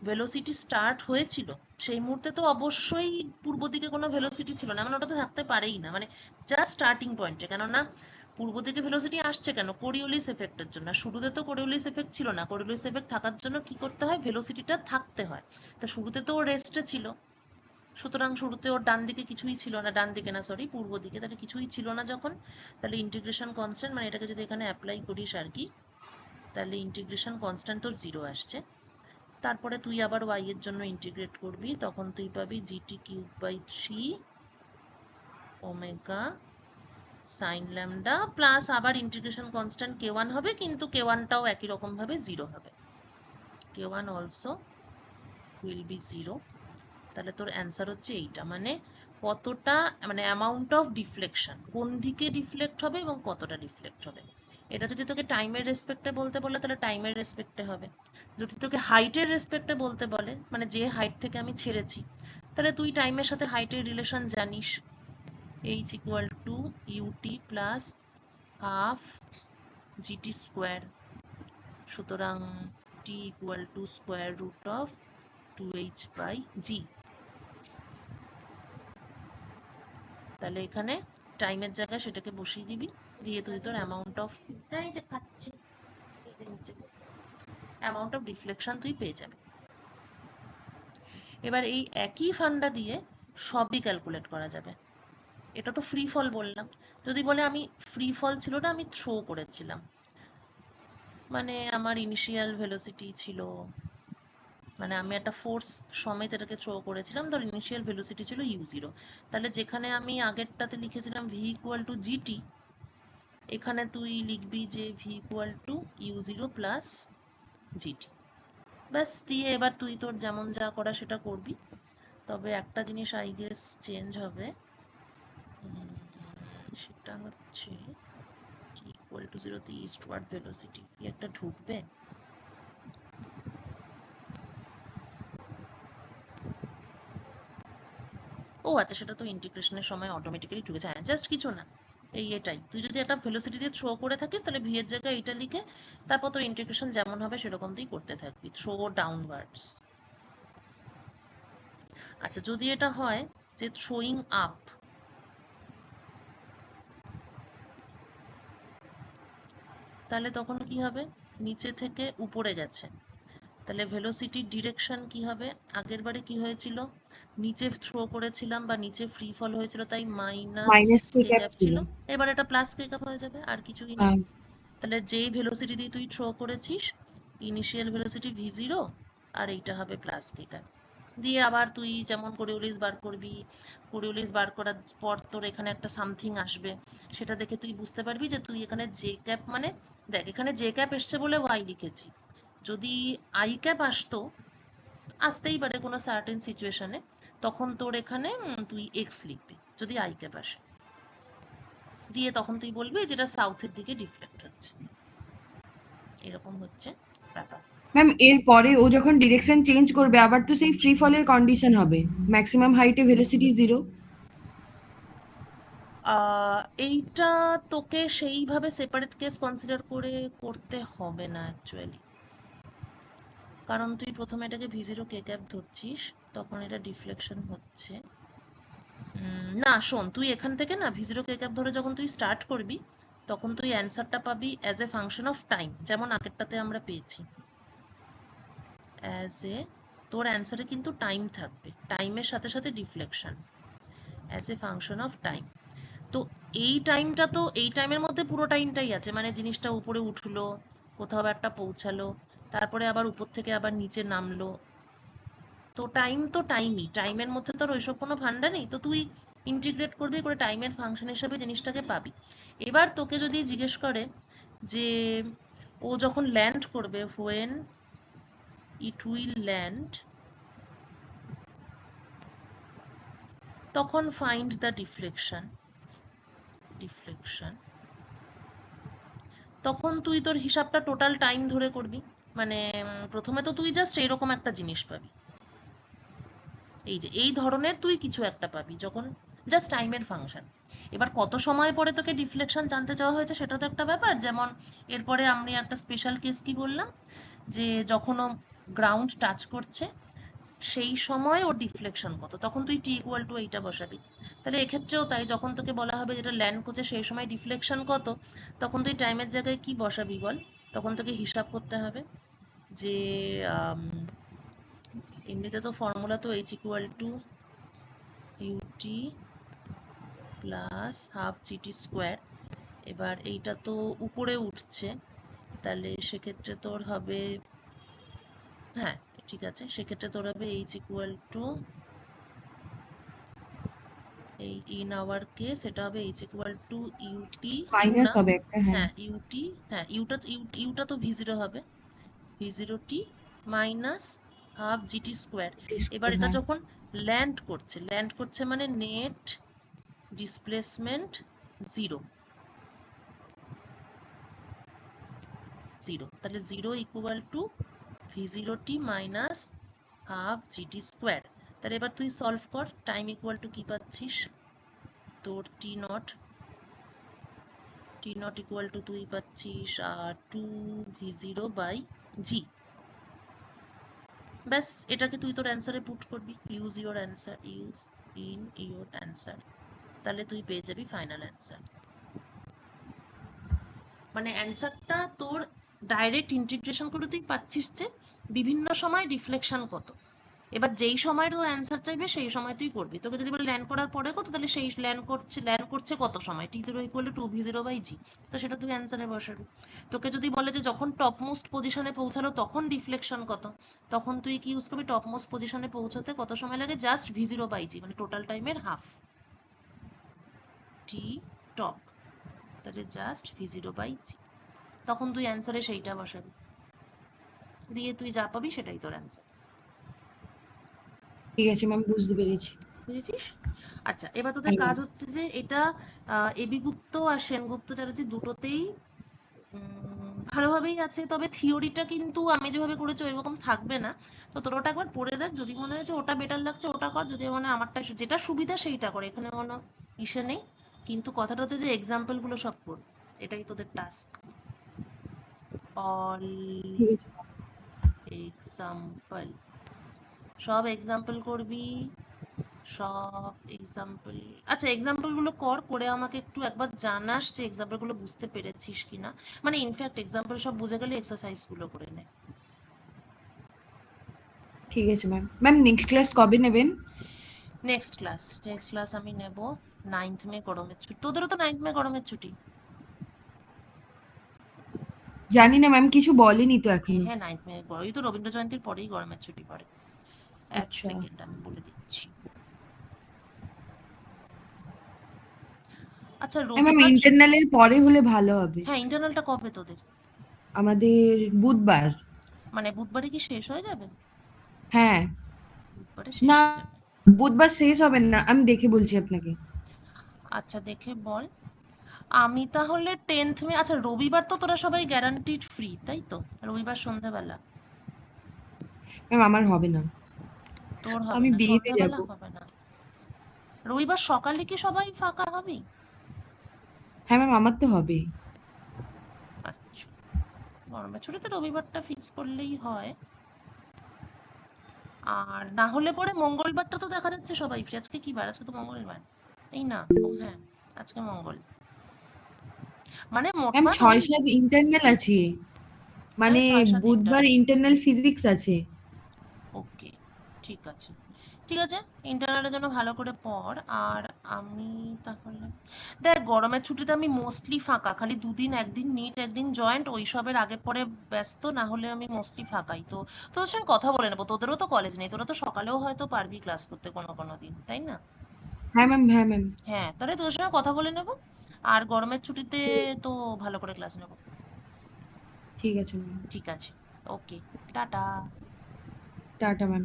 ভেলোসিটি স্টার্ট হয়েছিল সেই মুহূর্তে তো অবশ্যই পূর্ব দিকে কোনো ভেলোসিটি ছিল না, মানে ওটা তো থাকতে পারেই না, মানে জাস্ট স্টার্টিং পয়েন্টে, কেননা পূর্ব দিকে ভেলোসিটি আসছে কেন, কোরিওলিস এফেক্টের জন্য, শুরুতে তো কোরিওলিস এফেক্ট ছিল না, কোরিওলিস এফেক্ট থাকার জন্য কি করতে হয়, ভেলোসিটিটা থাকতে হয়, তা শুরুতে তো ও রেস্টে ছিল, সুতরাং শুরুতে ওর ডান দিকে কিছুই ছিল না, ডান দিকে না সরি পূর্ব দিকে, তাহলে কিছুই ছিল না যখন, তাহলে ইন্টিগ্রেশন কনস্ট্যান্ট মানে এটাকে যদি এখানে অ্যাপ্লাই করিস আর কি, তাহলে ইন্টিগ্রেশন কনস্ট্যান্ট তোর জিরো আসছে। তারপরে তুই আবার ওয়াই এর জন্য ইন্টিগ্রেট করবি, তখন তুই পাবি gt cube by 3 omega sine lambda plus আবার ইন্টিগ্রেশন কনস্ট্যান্ট কে ওয়ান হবে, কিন্তু কে ওয়ানটাও একই রকমভাবে জিরো হবে, K one also will be zero. তাহলে তোর অ্যান্সার হচ্ছে এইটা, মানে কতটা, মানে অ্যামাউন্ট অফ ডিফ্লেকশন, কোন দিকে ডিফ্লেক্ট হবে এবং কতটা ডিফ্লেক্ট হবে। এটা যদি তোকে টাইমের রেসপেক্টে বলতে বলে তাহলে টাইমের রেসপেক্টে হবে, যদি তোকে হাইটের রেসপেক্টে বলতে বলে মানে যে হাইট থেকে আমি ছেড়েছি, তাহলে তুই টাইমের সাথে হাইটের রিলেশন জানিস, h equal to UT plus half GT square, সুতরাং t equal to square root of 2h by g. তাহলে এখানে টাইমের জায়গায় সেটাকে বসিয়ে দিবি, দিয়ে তুই তোর অ্যামাউন্ট অফ, এই যে খাচ্ছি, এই যে নিচে অ্যামাউন্ট অফ ডিফ্লেকশন তুই পেয়ে যাবি। এবার এই একই ফান্ডা দিয়ে সবই ক্যালকুলেট করা যাবে। এটা তো ফ্রি ফল বললাম, যদি বলে আমি ফ্রি ফল ছিল না, আমি থ্রো করেছিলাম, মানে আমার ইনিশিয়াল ভেলোসিটি ছিল, মানে আমি একটা ফোর্স সমেত এটাকে থ্রো করেছিলাম, ধর ইনিশিয়াল ভেলোসিটি ছিল u0, তাহলে যেখানে আমি আগেরটাতে লিখেছিলাম v ইকুয়াল টু জিটি, এখানে তুই লিখবি যে v equal to u0 plus GT. ব্যাস, দিয়ে এবার তুই তোর যেমন যা করা সেটা করবি। তবে একটা জিনিস আই গেস চেঞ্জ হবে, সেটা হচ্ছে t ইকুয়াল টু 0 তে ইস্টওয়ার্ড ভেলোসিটি কি একটা ঢুকবে। ও আচ্ছা, সেটা তো ইন্টিগ্রেশনের সময় অটোমেটিক্যালি ঢুকেছে। হ্যাঁ, জাস্ট কিছু না, এটাই তুই যদি একটা ভেলোসিটি দিয়ে থ্রো করে থাকিস তাহলে ভি এর জায়গায় এটা লিখে তারপর তোর ইন্টিগ্রেশন যেমন হবে সেরকম তুই করতে থাকবি, থ্রো ডাউনওয়ার্ডস। আচ্ছা, যদি এটা হয় যে থ্রোয়িং আপ, তাহলে তখন কি হবে, নিচে থেকে উপরে গেছে, তাহলে ভেলোসিটির ডিরেকশন কি হবে, আগের বারে কি হয়েছিল, নিচে থ্রো করেছিলাম বা নিচে ফ্রি ফল হয়েছিল তাই মাইনাস মাইনাস কে কে ক্যাপ গ্যাপ ছিল। ছিল, এবার এটা প্লাস কে গ্যাপ হয়ে যাবে, আর কিছুই না। হ্যাঁ। তাহলে যেই ভেলোসিটি দিয়ে তুই থ্রো করেছিস, ইনিশিয়াল ভেলোসিটি v0, আর এইটা হবে প্লাস কে গ্যাপ। দিয়ে আবার তুই যেমন কোরিওলিস বার করবি, কোরিওলিস বার করার পর তোর এখানে একটা সামথিং আসবে, সেটা দেখে তুই বুঝতে পারবি যে তুই এখানে জে ক্যাপ, মানে দেখ এখানে জে ক্যাপ এসছে বলে ওয়াই লিখেছি, যদি আই ক্যাপ আসতো, আসতেই পারে কোনো সার্টেন সিচুয়েশনে, তখন তোর এখানে তুই এক্স লিখবি যদি আই ক্যাপ আসে, দিয়ে তখন তুই বলবি যেটা সাউথের দিকে ডিফ্লেক্ট হচ্ছে, এরকম হচ্ছে ব্যাপার। ম্যাম এর পরে ও যখন ডিরেকশন চেঞ্জ করবে আবার তো সেই ফ্রি ফলের কন্ডিশন হবে, ম্যাক্সিমাম হাইটে ভেলোসিটি 0। এইটা তোকে সেইভাবে সেপারেট কেস কনসিডার করে করতে হবে না অ্যাকচুয়ালি, কারণ তুই প্রথমে এটাকে v0 কে ক্যাপ ধরছিস, তখন এটা ডিফ্লেকশন হচ্ছে। না শোন, তুই এখান থেকে না v0 কে ক্যাপ ধরে যখন তুই স্টার্ট করবি, তখন তুই অ্যান্সারটা পাবি as a function of time, যেমন আগেরটাতে আমরা পেয়েছি। অ্যাজ এ, তোর অ্যান্সারে কিন্তু টাইম থাকবে, টাইমের সাথে সাথে deflection, as a function of time. তো এই টাইমটা তো এই টাইমের মধ্যে পুরো টাইমটাই আছে, মানে জিনিসটা উপরে উঠলো, কোথাও একটা পৌঁছালো, তারপরে আবার উপর থেকে আবার নিচে নামলো, তো টাইমই, টাইমের মধ্যে তোর ওইসব কোনো ভান্ডা নেই, তো তুই ইন্টিগ্রেট করবি করে টাইমের ফাংশন হিসাবে জিনিসটাকে পাবি। এবার তোকে যদি জিজ্ঞেস করে যে ও যখন ল্যান্ড করবে, হোয়েন ইট উইল ল্যান্ড, তখন ফাইন্ড দ্য ডিফ্লেকশন, তখন তুই তোর হিসাবটা টোটাল টাইম ধরে করবি। মানে প্রথমে তো তুই জাস্ট এইরকম একটা জিনিস পাবি, এই যে এই ধরনের তুই কিছু একটা পাবি যখন জাস্ট টাইমের ফাংশন। এবার কত সময় পরে তোকে ডিফ্লেকশন জানতে চাওয়া হয়েছে সেটা তো একটা ব্যাপার, যেমন এরপরে আমি একটা স্পেশাল কেস কি বললাম, যে যখন ও গ্রাউন্ড টাচ করছে সেই সময় ওর ডিফ্লেকশন কত, তখন তুই টি ইকুয়াল টু এইটা বসাবি। তাহলে এক্ষেত্রেও তাই, যখন তোকে বলা হবে যেটা ল্যান্ড করছে সেই সময় ডিফ্লেকশন কত, তখন তুই টাইমের জায়গায় কি বসাবি বল, তখন তোকে হিসাব করতে হবে যে এমনিতে তো ফর্মুলা তো H equal to UT plus half GT square, এবার এইটা তো উপরে উঠছে, তাহলে সেক্ষেত্রে তোর হবে, হ্যাঁ ঠিক আছে, সেক্ষেত্রে তোর হবে এইচ ইকুয়াল টু, এই ইন আওয়ার কেস এটা হবে H equal to UT, U minus না, হবে একটা, হ্যাঁ। হ্যাঁ ইউটি, হ্যাঁ ইউটা তো v0 হবে, v0 টি মাইনাস হাফ জিটি স্কোয়ার। এবার এটা হ্যাঁ। যখন ল্যান্ড করছে মানে নেট ডিসপ্লেসমেন্ট জিরো, তাহলে zero equal to v0 T minus half GT square. তাহলে এবার তুই সলভ কর, টাইম ইকুয়াল টু কি পাচ্ছিস, তোর টি নট ইকুয়াল টু তুই পাচ্ছিস 2v0 বাই জি। ব্যাস, এটাকে তুই তোর অ্যান্সারে পুট করবি, ইউজ ইন ইউর অ্যান্সার, তাহলে তুই পেয়ে যাবি ফাইনাল অ্যান্সার। মানে অ্যান্সারটা তোর ডাইরেক্ট ইন্টিগ্রেশন করে তুই পাচ্ছিস যে বিভিন্ন সময় ডিফ্লেকশন কত, এবার যেই সময় তোর অ্যান্সার চাইবে সেই সময় তুই করবি। তোকে যদি বলে ল্যান্ড করার পরে কত, তাহলে সেই ল্যান্ড করছে কত সময়, T0 = 2V0/G, তো সেটা তুই অ্যান্সারে বসাবি। তোকে যদি বলে যে যখন টপ মোস্ট পজিশনে পৌঁছালো তখন ডিফ্লেকশন কত, তখন তুই কি ইউজ করবি, টপ মোস্ট পজিশনে পৌঁছাতে কত সময় লাগে, জাস্ট V0/G, মানে টোটাল টাইমের হাফ, টি টপ, তাহলে জাস্ট V0/G, তখন তুই অ্যান্সারে সেইটা বসাবি, দিয়ে তুই যা পাবি সেটাই তোর অ্যান্সার। ঠিক আছে ম্যাম, বুঝতে পেরেছি। বুঝেছিস? আচ্ছা, এবার তোদের হ্যাঁ কাজ ম্যাম। হচ্ছে যে এটা এবি গুপ্ত আর সেনগুপ্ত চ্যাটার্জি দুটোতেই ভালোভাবেই আছে, তবে থিওরিটা কিন্তু আমি যেভাবে করেছি ওইরকম থাকবে না। তো তোর ওটা একবার পড়ে দেখ, যদি মনে হয় যে ওটা বেটার লাগছে ওটা কর, যদি মনে হয় আমারটা যেটা সুবিধা সেইটা কর, এখানে কোনো ইসে নেই। কিন্তু কথাটা হচ্ছে যে এক্সাম্পলগুলো সব পড়, এটাই তোদের টাস্ক। অল ঠিক আছে। এক্সাম্পল, সব এক্সাম্পল করবি, সব এক্সাম্পল। আচ্ছা, এক্সাম্পলগুলো করে আমাকে একটু একবার জানাস যে এক্সাম্পলগুলো বুঝতে পেরেছিস কিনা, মানে ইনফ্যাক্ট এক্সাম্পল সব বুঝে গেলে এক্সারসাইজগুলো করে নে। ঠিক আছে ম্যাম। ম্যাম নেক্সট ক্লাস কবে নেবেন? নেক্সট ক্লাস আমি নেব 9th মে, গরমের ছুটি। তোদেরও তো 9th মে গরমের ছুটি। জানি না ম্যাম, কিছু বলেনি তো এখনো। হ্যাঁ, 9th মে, ওই তো রবীন্দ্র জয়ন্তীর পরেই গরমের ছুটি পড়ে। এক আচ্ছা। সেকেন্ড আমি বলে দিচ্ছি। আচ্ছা, হ্যাঁ ম্যাম, রবিবার। ইন্টারনালের পরে হলে ভালো হবে। হ্যাঁ, ইন্টারনালটা কবে তোদের? আমাদের বুধবার। মানে বুধবারে কি শেষ হয়ে যাবে? হ্যাঁ। বুধবারে শেষ না, হয়ে যাবে। বুধবার শেষ হবে না, আমি দেখে বলছি আপনাকে। আচ্ছা, দেখে বল। আমি তাহলে 10th মে, আচ্ছা রবিবার তো তোরা সবাই গ্যারান্টিড ফ্রি, তাই তো? রবিবার সন্ধ্যাবেলা ম্যাম আমার হবে না, তোর হবে আমি না, বিয়েতে যাব। সন্ধ্যাবেলা হবে না। রবিবার সকালে কি সবাই ফাঁকা হবি? হ্যাঁ ম্যাম, আমার তো হবে। আচ্ছা, গরমের ছুটিতে রবিবারটা ফিক্স করলেই হয়। আর না হলে পরে মঙ্গলবারটা তো দেখা যাচ্ছে সবাই ফ্রি। আজকে কি বার? আজকে তো মঙ্গলবার। এই না, ও হ্যাঁ, আজকে মঙ্গল, মানে ম্যাম মোটমাট ওই। 6-7 ইন্টারনাল আছে, হ্যাঁ, মানে 6-7 বুধবার ইন্টারনাল আছে। ইন্টারনাল ফিজিক্স আছে। ওকে, ঠিক আছে, ঠিক আছে। ইন্টারনালের জন্য ভালো করে পড়। আর আমি তাহলে, দেখ গরমের ছুটিতে আমি মোস্টলি ফাঁকা, খালি 2 দিন, একদিন নিট একদিন জয়েন্ট, ওই সবের আগে পরে ব্যস্ত, না হলে আমি মোস্টলি ফাঁকাই। তো তোদের সঙ্গে কথা বলে নেবো, তোদেরও তো কলেজ নেই, তোরা তো সকালেও হয়তো পারবি ক্লাস করতে কোনো কোনো দিন, তাই না? হ্যাঁ ম্যাম, হ্যাঁ ম্যাম। হ্যাঁ, তাহলে তোদের সঙ্গে কথা বলে নেবো। আর গরমের ছুটিতে তো ভালো করে ক্লাস নেবো। ঠিক আছে ম্যাম। ঠিক আছে, ওকে, টাটা। Tata ma'am.